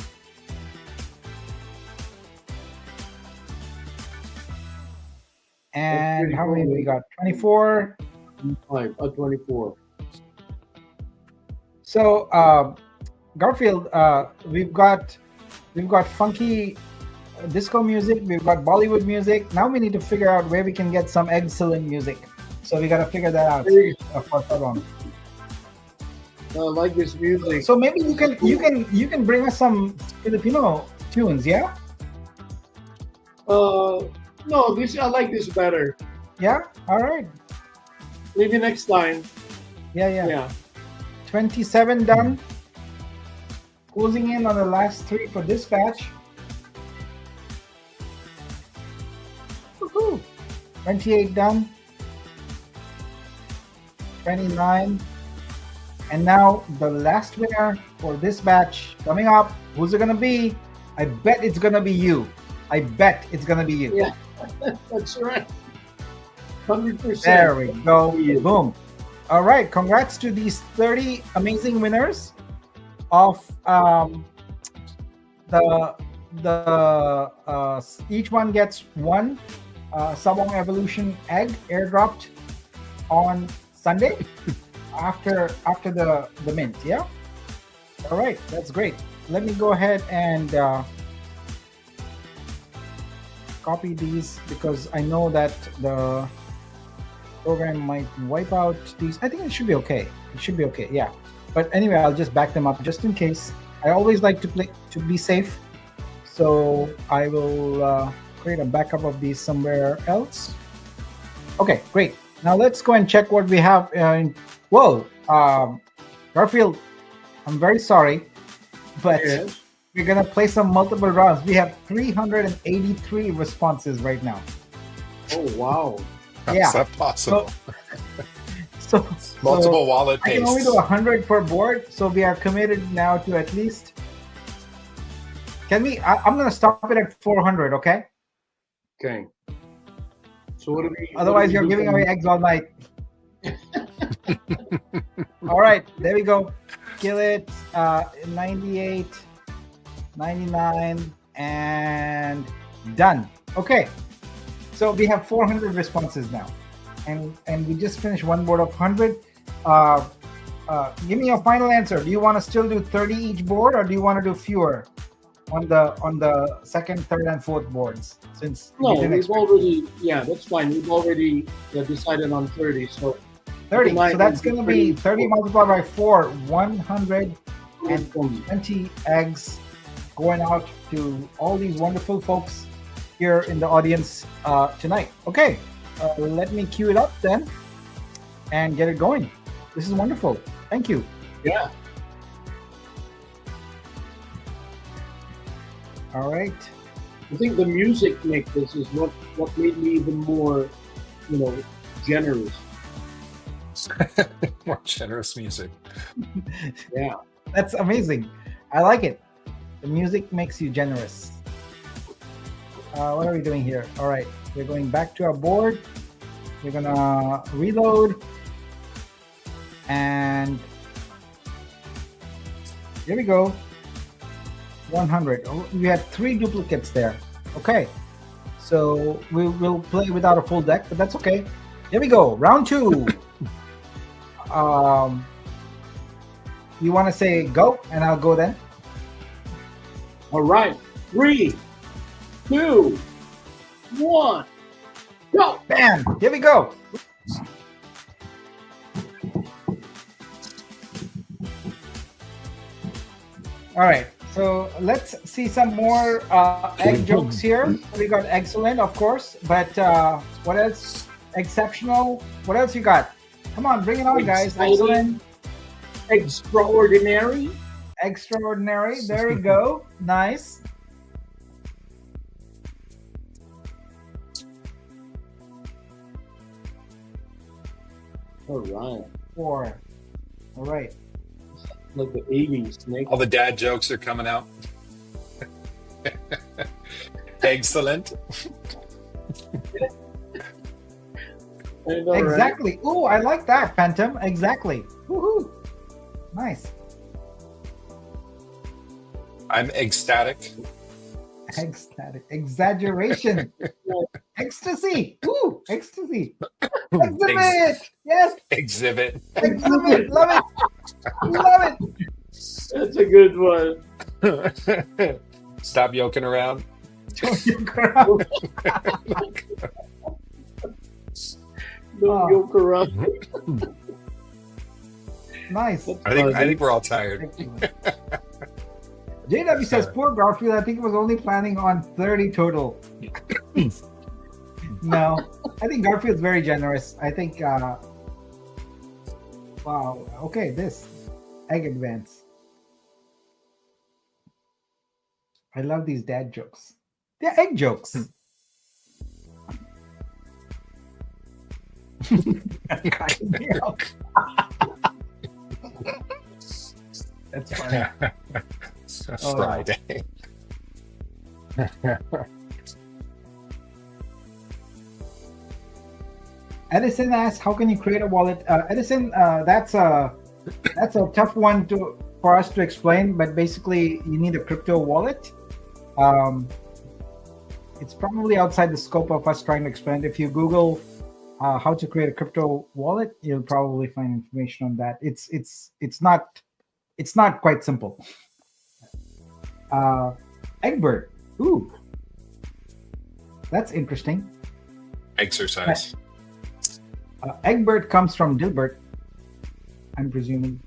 Speaker 3: That's
Speaker 1: And
Speaker 3: pretty
Speaker 1: how many we
Speaker 3: cool.
Speaker 1: got? 24.
Speaker 3: 24.
Speaker 1: So Garfield, we've got funky disco music, we've got Bollywood music. Now we need to figure out where we can get some excellent music. So we got to figure that out
Speaker 3: Hey,
Speaker 1: for Sabong.
Speaker 3: I like this music.
Speaker 1: So maybe you can bring us some Filipino tunes, yeah?
Speaker 3: No, this I like this better.
Speaker 1: Yeah. All right.
Speaker 3: Maybe next time.
Speaker 1: Yeah, yeah.
Speaker 3: Yeah.
Speaker 1: 27 done. Closing in on the last 3 for this batch. Woohoo! 28 done. 29. And now the last winner for this batch coming up. Who's it gonna be? I bet it's gonna be you. I bet it's gonna be you.
Speaker 3: Yeah. That's right. 100%.
Speaker 1: There we go.
Speaker 3: Yeah.
Speaker 1: Boom. All right. Congrats to these 30 amazing winners of each one gets one Sabong Evolution egg airdropped on Sunday after the mint. Yeah. All right. That's great. Let me go ahead and copy these because I know that the program might wipe out these. I think it should be okay. It should be okay. Yeah. But anyway, I'll just back them up just in case. I always like to be safe. So I will create a backup of these somewhere else. Okay, great. Now let's go and check what we have. Whoa, Garfield, I'm very sorry, but
Speaker 3: Yes.
Speaker 1: we're going to play some multiple rounds. We have 383 responses right now.
Speaker 3: Oh, wow.
Speaker 2: How's
Speaker 1: Yeah.
Speaker 2: that possible?
Speaker 1: So
Speaker 2: Multiple wallet
Speaker 1: I can only
Speaker 2: pastes.
Speaker 1: do 100 per board, so we are committed now to at least. Can we? I'm gonna stop it at 400, okay?
Speaker 3: Okay. So what do we?
Speaker 1: Otherwise, you're giving away eggs all night. All right, there we go. Kill it. 98, 99, and done. Okay, so we have 400 responses now, and we just finished one board of 100. Give me your final answer. Do you want to still do 30 each board, or do you want to do fewer on the second, third, and fourth boards? Since we
Speaker 3: No,
Speaker 1: didn't
Speaker 3: we've
Speaker 1: expect
Speaker 3: already. Yeah, that's fine. We've already decided on 30. So
Speaker 1: 30,
Speaker 3: tonight
Speaker 1: so that's
Speaker 3: we'll
Speaker 1: going
Speaker 3: do
Speaker 1: to be
Speaker 3: 30.
Speaker 1: 30 multiplied by 4, 120 eggs going out to all these wonderful folks here in the audience tonight. Okay, let me cue it up then and get it going. This is wonderful. Thank you.
Speaker 3: Yeah.
Speaker 1: All right.
Speaker 3: I think the music make this is what made me even more, generous.
Speaker 2: More generous music.
Speaker 3: Yeah.
Speaker 1: That's amazing. I like it. The music makes you generous. What are we doing here? All right, we're going back to our board. We're gonna reload, and here we go. 100. Oh, we had 3 duplicates there. Okay, so we will play without a full deck, but that's okay. Here we go. Round 2. You want to say go, and I'll go then.
Speaker 3: All right. 3, 2, 1, go.
Speaker 1: Bam! Here we go. All right, so let's see some more egg jokes here. We got excellent, of course, but what else? Exceptional. What else you got? Come on, bring it on, guys. Excellent,
Speaker 3: Extraordinary.
Speaker 1: extraordinary. There we go. Nice.
Speaker 3: All right.
Speaker 1: 4. All right.
Speaker 3: Like the 80s, Nick.
Speaker 2: All the dad jokes are coming out. Excellent.
Speaker 3: I know, right?
Speaker 1: Exactly. Ooh, I like that, Phantom. Exactly. Woohoo. Nice.
Speaker 2: I'm ecstatic.
Speaker 1: Ecstatic. Exaggeration. Ecstasy. Ooh, ecstasy. Exhibit. Yes,
Speaker 2: Exhibit.
Speaker 1: exhibit. Love it. Love it.
Speaker 3: That's a good one.
Speaker 2: Stop yoking around.
Speaker 1: Don't joke around.
Speaker 3: Don't
Speaker 1: Oh.
Speaker 3: joke around.
Speaker 1: Nice.
Speaker 3: That's
Speaker 2: I
Speaker 3: funny.
Speaker 2: think we're all tired.
Speaker 1: Excellent. JW says, poor Garfield, I think he was only planning on 30 total. No, I think Garfield's very generous. I think, wow, okay, this egg advance. I love these dad jokes. They're egg jokes. Cracking me up. That's funny. Oh.
Speaker 2: Friday.
Speaker 1: Edison asks, "How can you create a wallet?" Edison, that's a tough one for us to explain. But basically, you need a crypto wallet. It's probably outside the scope of us trying to explain it. If you Google how to create a crypto wallet, you'll probably find information on that. It's not quite simple. Egbert, ooh, that's interesting.
Speaker 2: Exercise.
Speaker 1: Egbert comes from Dilbert, I'm presuming.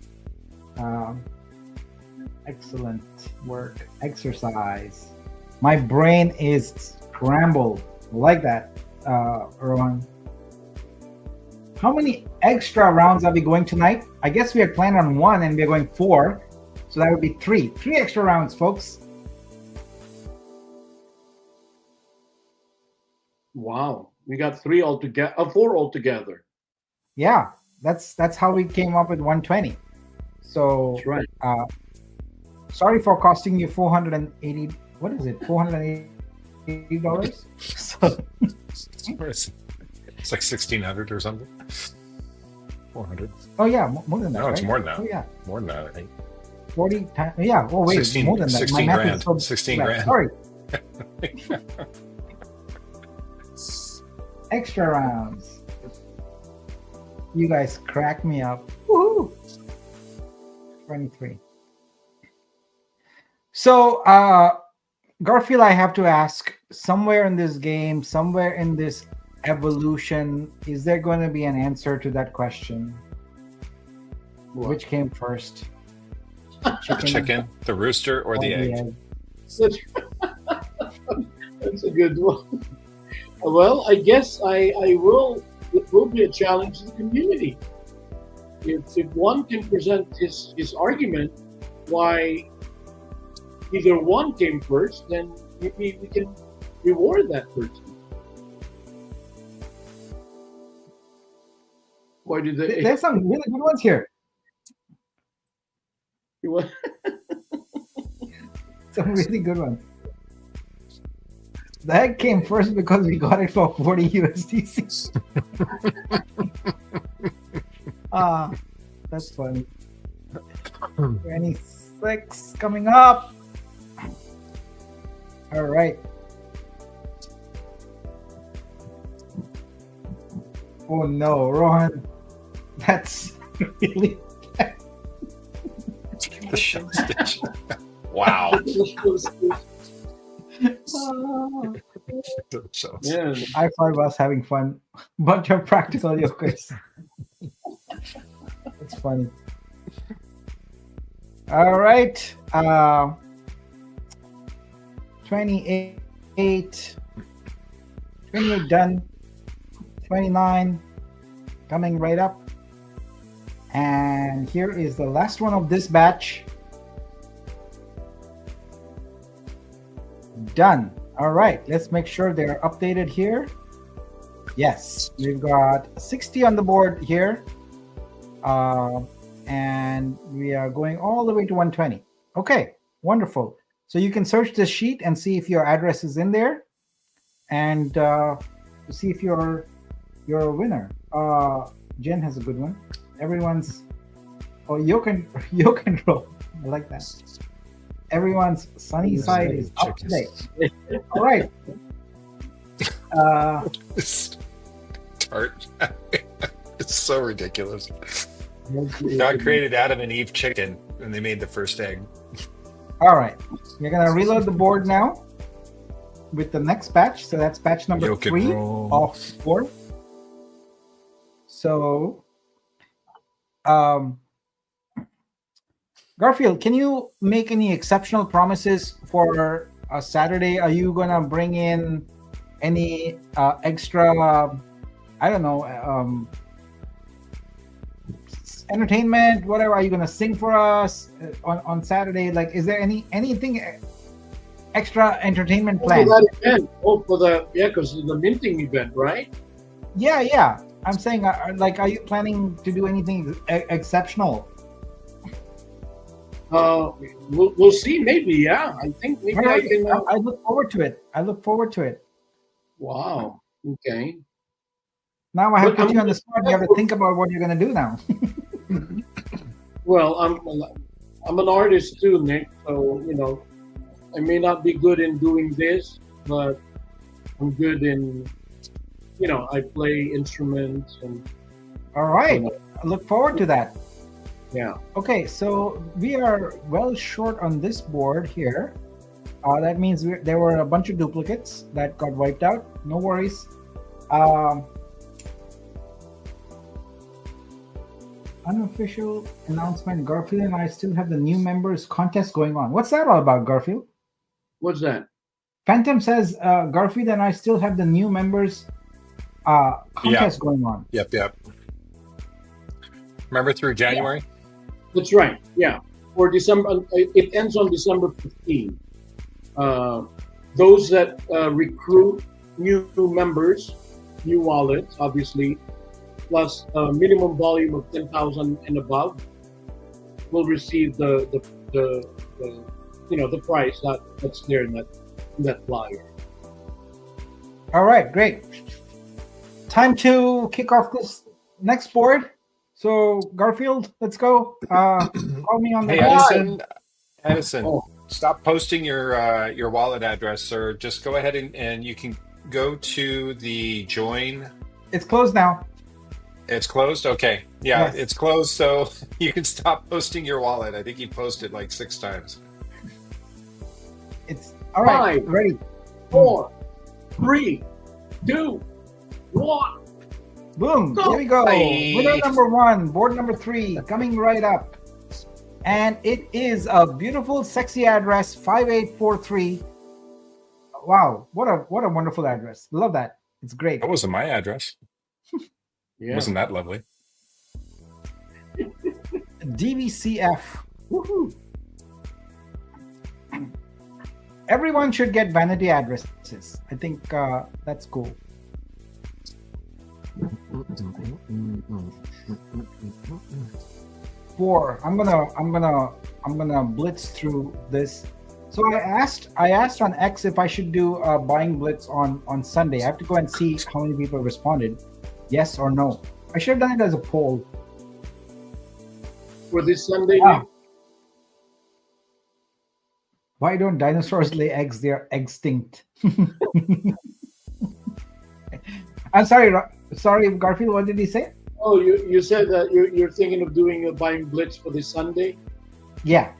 Speaker 1: Excellent work. Exercise. My brain is scrambled. Like that, Rohan. How many extra rounds are we going tonight? I guess we had planned on 1 and we're going 4. So that would be 3. 3 extra rounds, folks.
Speaker 3: Wow, we got 3 altogether, 4 altogether.
Speaker 1: Yeah, that's how we came up with 120. So
Speaker 3: That's right.
Speaker 1: Sorry for costing you 480. What is it? $480. So
Speaker 2: It's like 1,600 or something. 400.
Speaker 1: oh yeah, more than that.
Speaker 2: No, it's
Speaker 1: right?
Speaker 2: more than that.
Speaker 1: Oh yeah,
Speaker 2: More than that, I think.
Speaker 1: 40 times. Yeah. Oh wait,
Speaker 2: 16
Speaker 1: more than that.
Speaker 2: 16
Speaker 1: math
Speaker 2: grand.
Speaker 1: is so
Speaker 2: 16
Speaker 1: bad.
Speaker 2: grand.
Speaker 1: Sorry. Extra rounds. You guys crack me up. Woohoo! 23. So, Garfield, I have to ask, somewhere in this game, somewhere in this evolution, is there going to be an answer to that question?
Speaker 3: What?
Speaker 1: Which came first?
Speaker 2: Chicken, the rooster, or the egg?
Speaker 3: That's a good one. Well, I guess I will. It will be a challenge to the community. If one can present his argument why either one came first, then maybe we can reward that person. Why did they?
Speaker 1: There's some really good ones here. Some really good ones. The egg came first because we got it for 40 USDC. That's funny. 26 coming up. All right. Oh no, Rohan. That's really
Speaker 2: The shell stitch. Wow.
Speaker 3: Yeah.
Speaker 1: I thought us having fun. Bunch of practical jokers. It's funny. All right. 28. 28 done. 29 coming right up. And here is the last one of this batch. Done. All right, let's make sure they're updated here. Yes, we've got 60 on the board here. And we are going all the way to 120. Okay, wonderful. So you can search this sheet and see if your address is in there and see if you're a winner. Jen has a good one. Everyone's, oh, you can roll. I like that. Everyone's sunny side is up
Speaker 2: Chicken.
Speaker 1: today. All right.
Speaker 2: Tart. It's so ridiculous. God created Adam and Eve chicken when they made the first egg.
Speaker 1: All right. You're going to reload the board now with the next patch. So that's patch number
Speaker 2: Yolk and
Speaker 1: 3
Speaker 2: roll.
Speaker 1: of 4. So, Garfield, can you make any exceptional promises for a Saturday? Are you going to bring in any extra, I don't know, entertainment, whatever? Are you going to sing for us on Saturday? Like, is there anything extra entertainment planned?
Speaker 3: For that event. Because it's the minting event, right?
Speaker 1: Yeah. I'm saying, like, are you planning to do anything exceptional?
Speaker 3: We'll see. Maybe, yeah. I think maybe
Speaker 1: Right.
Speaker 3: I can.
Speaker 1: I look forward to it.
Speaker 3: Wow. Okay.
Speaker 1: Now I have
Speaker 3: But
Speaker 1: put you on the spot. You have to think about what you're going to do now.
Speaker 3: Well, I'm an artist too, Nick. So I may not be good in doing this, but I'm good in. I play instruments and.
Speaker 1: All right. I look forward to that.
Speaker 3: Yeah.
Speaker 1: Okay, so we are well short on this board here. That means there were a bunch of duplicates that got wiped out. No worries. Unofficial announcement. Garfield and I still have the new members contest going on. What's that all about, Garfield?
Speaker 3: What's that?
Speaker 1: Phantom says Garfield and I still have the new members contest going on.
Speaker 2: Yep. Remember through January?
Speaker 3: That's right. Yeah. For December, it ends on December 15. Those that recruit new members, new wallets, obviously, plus a minimum volume of 10,000 and above, will receive the prize that's there in that flyer.
Speaker 1: All right, great. Time to kick off this next board. So Garfield, let's go. Call me on the
Speaker 2: Hey, Edison,
Speaker 3: Oh.
Speaker 2: stop posting your wallet address, or just go ahead and you can go to the join.
Speaker 1: It's closed now.
Speaker 2: It's closed? Okay. Yeah,
Speaker 1: Yes.
Speaker 2: It's closed, so you can stop posting your wallet. I think you posted like 6 times.
Speaker 1: It's all right.
Speaker 3: 5,
Speaker 1: Ready.
Speaker 3: 4, 3, 2, 1.
Speaker 1: Boom.
Speaker 3: Go.
Speaker 1: Here we go.
Speaker 2: Bye.
Speaker 1: Winner number 1, board number 3, coming right up. And it is a beautiful, sexy address, 5843. Wow, what a wonderful address. Love that. It's great.
Speaker 2: That wasn't my address.
Speaker 3: Yeah.
Speaker 2: Wasn't that lovely?
Speaker 1: DVCF. Woohoo. Everyone should get vanity addresses. I think that's cool. Four. I'm gonna blitz through this. So I asked on X if I should do a buying blitz on Sunday. I have to go and see how many people responded, yes or no. I should have done it as a poll.
Speaker 3: For this Sunday,
Speaker 1: Ah.
Speaker 3: Nick?
Speaker 1: Why don't dinosaurs lay eggs? They are extinct. I'm sorry, Garfield. What did he say?
Speaker 3: Oh, you said that you're thinking of doing a buying blitz for this Sunday?
Speaker 1: Yeah.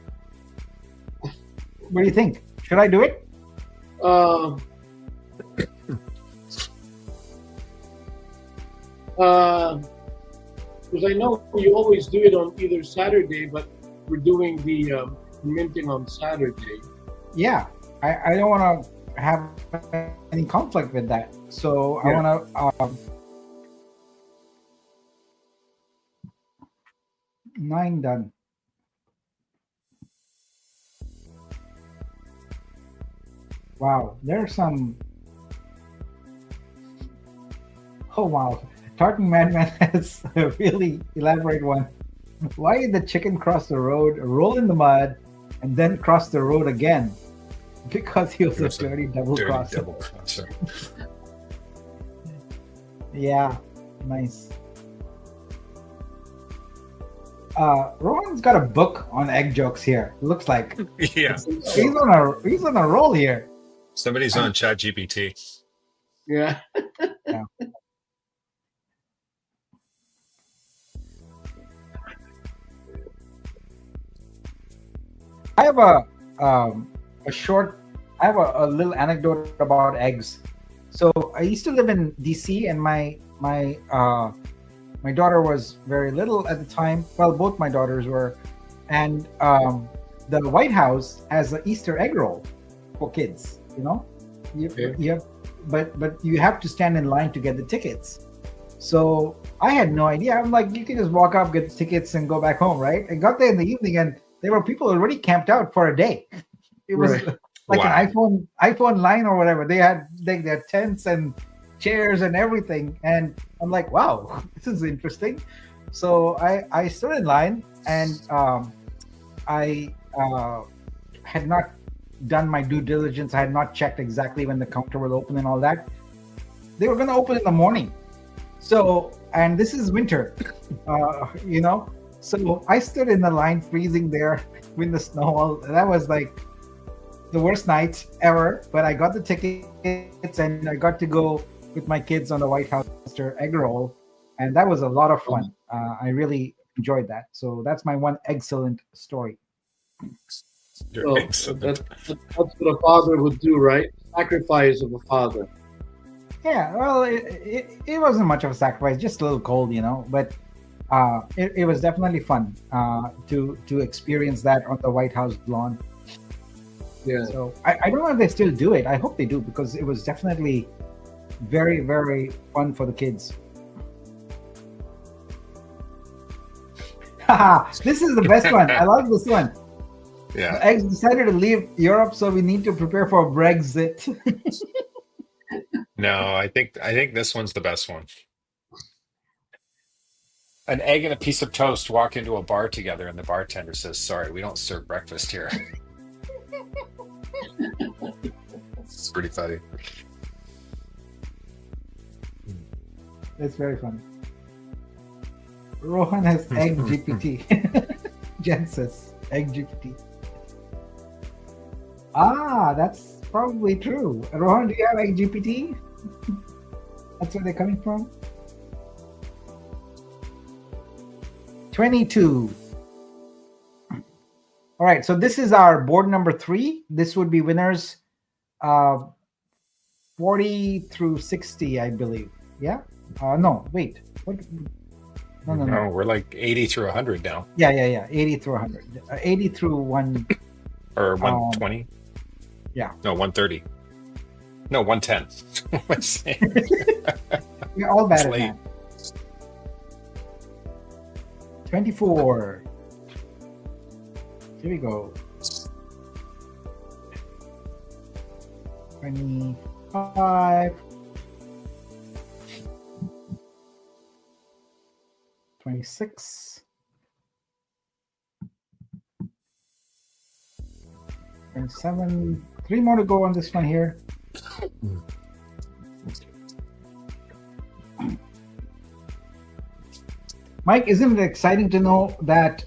Speaker 1: What do you think? Should I do it?
Speaker 3: Because I know you always do it on either Saturday, but we're doing the minting on Saturday.
Speaker 1: Yeah. I don't want to have any conflict with that. So
Speaker 3: Yeah.
Speaker 1: I want to 9 done. Wow, there's some. Oh wow, Tartan Madman has a really elaborate one. Why did the chicken cross the road, roll in the mud, and then cross the road again? Because he was a dirty double crosser.
Speaker 2: Double crosser.
Speaker 1: Yeah, nice. Rohan's got a book on egg jokes here. Looks like
Speaker 2: Yeah.
Speaker 1: he's on a roll here.
Speaker 2: Somebody's on ChatGPT.
Speaker 3: Yeah.
Speaker 1: Yeah. I have a short. I have a little anecdote about eggs. So I used to live in DC, and my daughter was very little at the time. Well, both my daughters were, and the White House has an Easter egg roll for kids.
Speaker 3: Okay.
Speaker 1: You have, but you have to stand in line to get the tickets. So I had no idea. I'm like, you can just walk up, get the tickets, and go back home, right? I got there in the evening, and there were people already camped out for a day. It was
Speaker 3: Right.
Speaker 1: like
Speaker 2: Wow.
Speaker 1: an iPhone line or whatever. They had like their tents and chairs and everything, and I'm like, wow, this is interesting. So I stood in line, and I had not done my due diligence. I had not checked exactly when the counter will open and all that. They were going to open in the morning. So, and this is winter, you know. So I stood in the line, freezing there with the snow. That was like the worst night ever. But I got the tickets, and I got to go with my kids on the White House Easter egg roll, and that was a lot of fun. I really enjoyed that. So that's my one excellent story.
Speaker 2: You're
Speaker 3: So
Speaker 2: excellent.
Speaker 3: that's what a father would do, right? Sacrifice of a father.
Speaker 1: Yeah, well, it wasn't much of a sacrifice, just a little cold, but it was definitely fun to experience that on the White House lawn.
Speaker 3: Yeah.
Speaker 1: So I don't know if they still do it. I hope they do, because it was definitely very, very fun for the kids. Haha, this is the best one. I love this one.
Speaker 2: Yeah.
Speaker 1: The eggs decided to leave Europe, so we need to prepare for Brexit.
Speaker 2: No, I think this one's the best one. An egg and a piece of toast walk into a bar together, and the bartender says, "Sorry, we don't serve breakfast here." It's pretty funny.
Speaker 1: It's very funny. Rohan has egg GPT. Jen says egg GPT. Ah, that's probably true. Rohan, do you have egg GPT? That's where they're coming from. 22. All right, so this is our board number 3. This would be winners 40 through 60, I believe. Yeah? No, wait. What? No.
Speaker 2: No, we're like 80 through 100 now,
Speaker 1: Yeah. 80 through 100. 80 through 1.
Speaker 2: or 120.
Speaker 1: Yeah.
Speaker 2: No, 130. No, 110. Let's see.
Speaker 1: We're all bad
Speaker 2: It's
Speaker 1: at
Speaker 2: late.
Speaker 1: that. 24. Here we go. 25. 26. 27. 3 more to go on this one here. Mike, isn't it exciting to know that,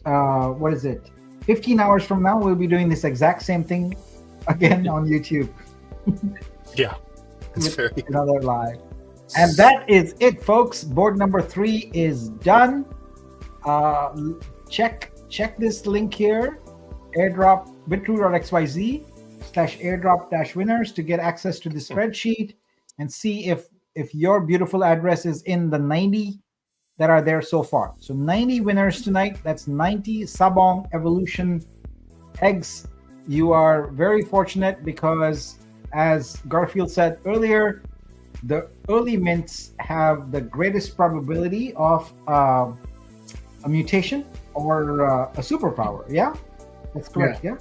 Speaker 1: what is it? 15 hours from now, we'll be doing this exact same thing again on YouTube
Speaker 2: Yeah, it's
Speaker 1: with
Speaker 2: very.
Speaker 1: another live. And that is it, folks. Board number 3 is done. Check this link here, airdrop Vitruveo.xyz/airdrop-winners to get access to the spreadsheet and see if your beautiful address is in the 90 that are there so far. So 90 winners tonight. That's 90 Sabong Evolution eggs. You are very fortunate because, as Garfield said earlier, the early mints have the greatest probability of a mutation or a superpower. Yeah, that's correct. Yeah.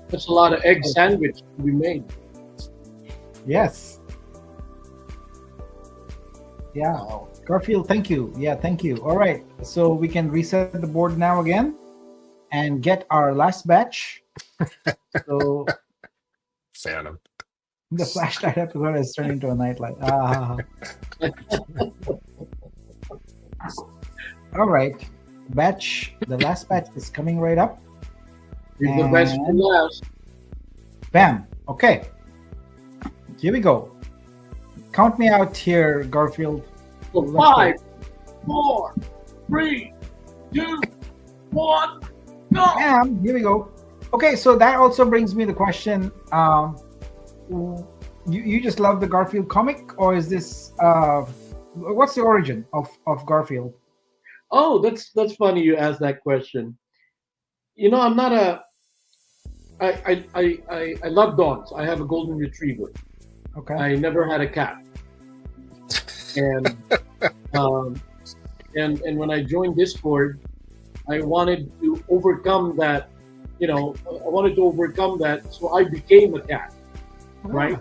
Speaker 3: That's a lot of egg sandwich to be made.
Speaker 1: Yes. Yeah.
Speaker 3: Wow.
Speaker 1: Garfield, thank you. Yeah, thank you. All right. So we can reset the board now again and get our last batch. So
Speaker 2: Phantom.
Speaker 1: the flashlight episode has turned into a nightlight. Ah. All right. The last batch is coming right up.
Speaker 3: Leave the best for
Speaker 1: And
Speaker 3: last.
Speaker 1: bam. Okay. Here we go. Count me out here, Garfield.
Speaker 3: So
Speaker 1: Let's go.
Speaker 3: 5, 4, 3, 2, 1, go.
Speaker 1: Bam. Here we go. Okay, so that also brings me the question. You just love the Garfield comic, or is this what's the origin of Garfield?
Speaker 3: Oh, that's funny you asked that question. I'm not a. I love dogs. I have a golden retriever.
Speaker 1: Okay.
Speaker 3: I never had a cat, and um, and when I joined Discord, I wanted to overcome that. I wanted to overcome that, so I became a cat, right?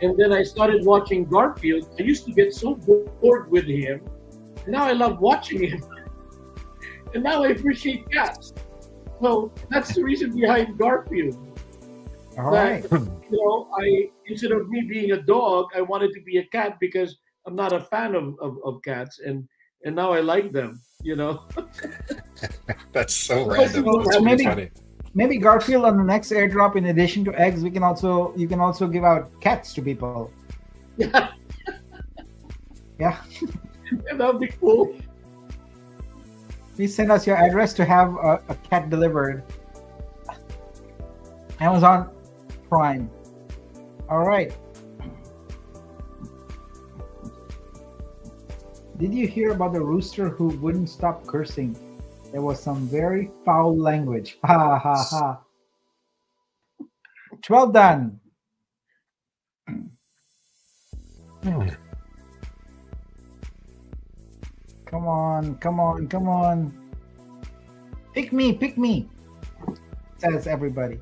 Speaker 3: And then I started watching Garfield. I used to get so bored with him, and now I love watching him. And now I appreciate cats. So that's the reason behind Garfield.
Speaker 1: All
Speaker 3: That,
Speaker 1: right.
Speaker 3: I instead of me being a dog, I wanted to be a cat because I'm not a fan of cats, and now I like them.
Speaker 2: That's so
Speaker 3: So
Speaker 2: random.
Speaker 3: so
Speaker 2: That's
Speaker 1: So
Speaker 2: pretty
Speaker 1: maybe
Speaker 2: funny.
Speaker 1: maybe Garfield on the next airdrop, in addition to eggs, you can also give out cats to people.
Speaker 3: yeah,
Speaker 1: Yeah.
Speaker 3: that'd be cool.
Speaker 1: Please send us your address to have a cat delivered. Amazon Prime. All right. Did you hear about the rooster who wouldn't stop cursing? There was some very foul language. Ha ha ha. 12 done.
Speaker 2: Hmm.
Speaker 1: Come on, come on, come on. Pick me, says everybody.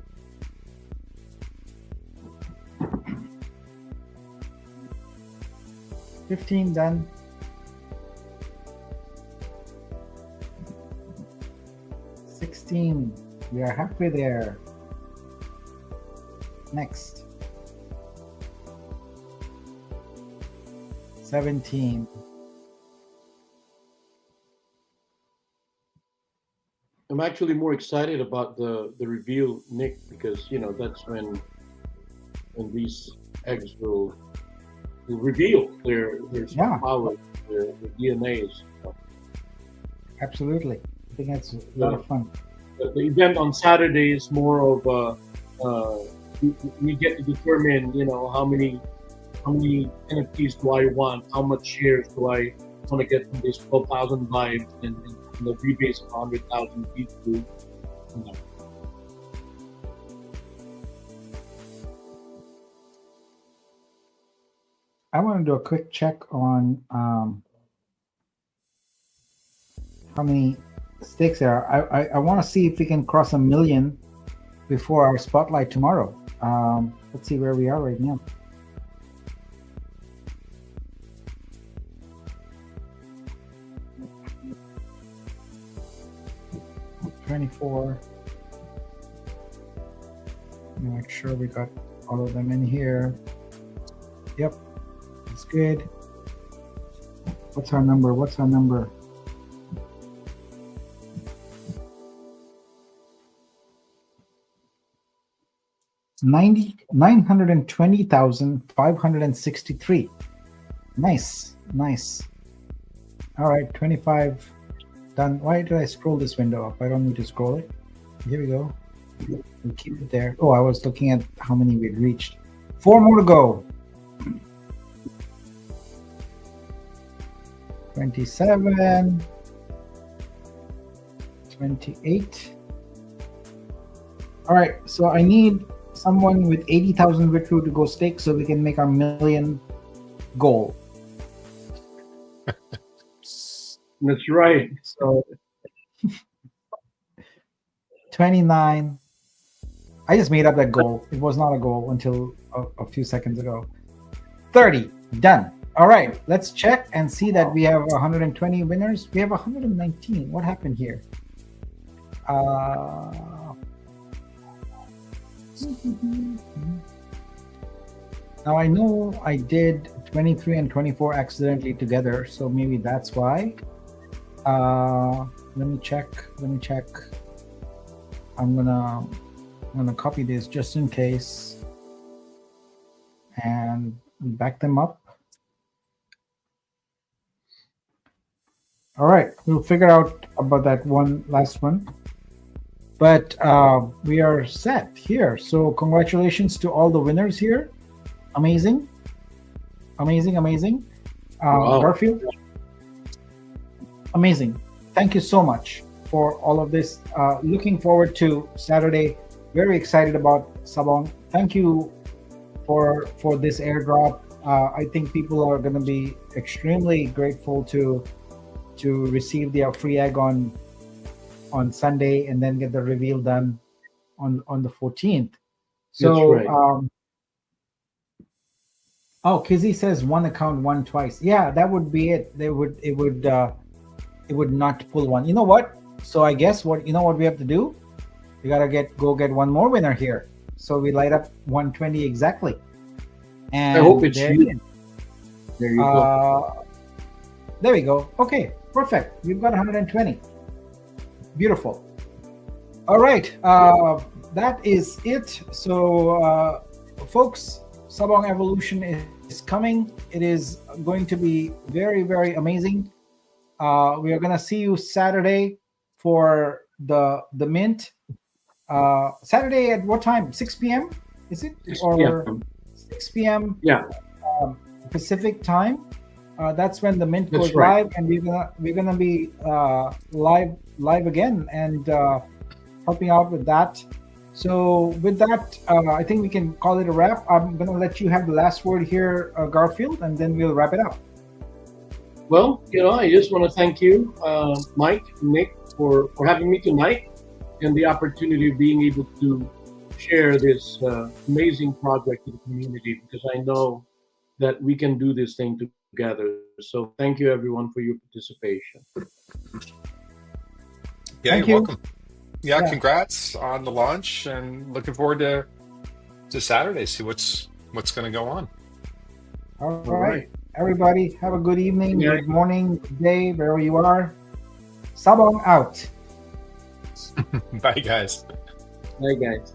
Speaker 1: $15 done. 16. We are halfway there. Next. 17.
Speaker 3: I'm actually more excited about the reveal, Nick, because that's when these eggs will reveal their
Speaker 1: Yeah.
Speaker 3: power, their DNAs.
Speaker 1: Absolutely. I think that's a lot of fun.
Speaker 3: The event on Saturday is more of we get to determine how many NFTs do I want, how much shares do I want to get from these 12,000 vibes, and the rebase of 100,000 people.
Speaker 1: I want to do a quick check on how many stakes there are. I want to see if we can cross 1 million before our spotlight tomorrow. Let's see where we are right now. $24. Make sure we got all of them in here. Yep, that's good. What's our number? 920,563. Nice. All right, 25 done. Why did I scroll this window up? I don't need to scroll it. Here we go. We'll keep it there. Oh, I was looking at how many we'd reached. 4 more to go. 27, 28. All right, so I need someone with 80,000 Vitru to go stake so we can make our 1 million goal.
Speaker 3: That's right.
Speaker 1: So 29. I just made up that goal. It was not a goal until a few seconds ago. 30 done. All right, let's check and see that we have 120 winners. We have 119. What happened here? Now I know I did 23 and 24 accidentally together, so maybe that's why. let me check. I'm gonna copy this just in case and back them up. All right, we'll figure out about that one last one. But we are set here. So congratulations to all the winners here. Amazing.
Speaker 3: Wow.
Speaker 1: Garfield, amazing. Thank you so much for all of this. Looking forward to Saturday. Very excited about Sabong. Thank you for this airdrop. I think people are going to be extremely grateful to receive their free egg on Sunday and then get the reveal done on the 14th. So
Speaker 3: That's right.
Speaker 1: Oh, Kizzy says one account won twice. Yeah, that would be it. It would not pull one. You know what? So I guess what we have to do? We gotta go get one more winner here. So we light up 120 exactly. And
Speaker 3: I hope it's
Speaker 1: there,
Speaker 3: you. There you go.
Speaker 1: there we go. Okay, perfect. We've got 120. Beautiful. All right, that is it. So, folks, Sabong Evolution is coming. It is going to be very, very amazing. We are gonna see you Saturday for the mint. Saturday at what time? 6 p.m. Is it
Speaker 3: 6
Speaker 1: or
Speaker 3: p.m.
Speaker 1: 6 p.m.
Speaker 3: Yeah,
Speaker 1: Pacific time? That's when the mint
Speaker 3: that's
Speaker 1: goes
Speaker 3: right.
Speaker 1: live, and we're gonna be live again and helping out with that. So with that, I think we can call it a wrap. I'm gonna let you have the last word here, Garfield, and then we'll wrap it up.
Speaker 3: Well, I just want to thank you, Mike, Nick, for having me tonight and the opportunity of being able to share this amazing project to the community, because I know that we can do this thing together. So thank you, everyone, for your participation.
Speaker 2: Yeah,
Speaker 1: Thank
Speaker 2: you're
Speaker 1: you.
Speaker 2: welcome. Yeah,
Speaker 1: Yeah.
Speaker 2: congrats on the launch, and looking forward to Saturday. See what's going to go on.
Speaker 1: All
Speaker 3: All
Speaker 1: right.
Speaker 3: right.
Speaker 1: Everybody, have a good evening,
Speaker 3: Yeah.
Speaker 1: good morning, good day, wherever you are. Sabong out.
Speaker 2: Bye, guys.
Speaker 3: Bye, guys.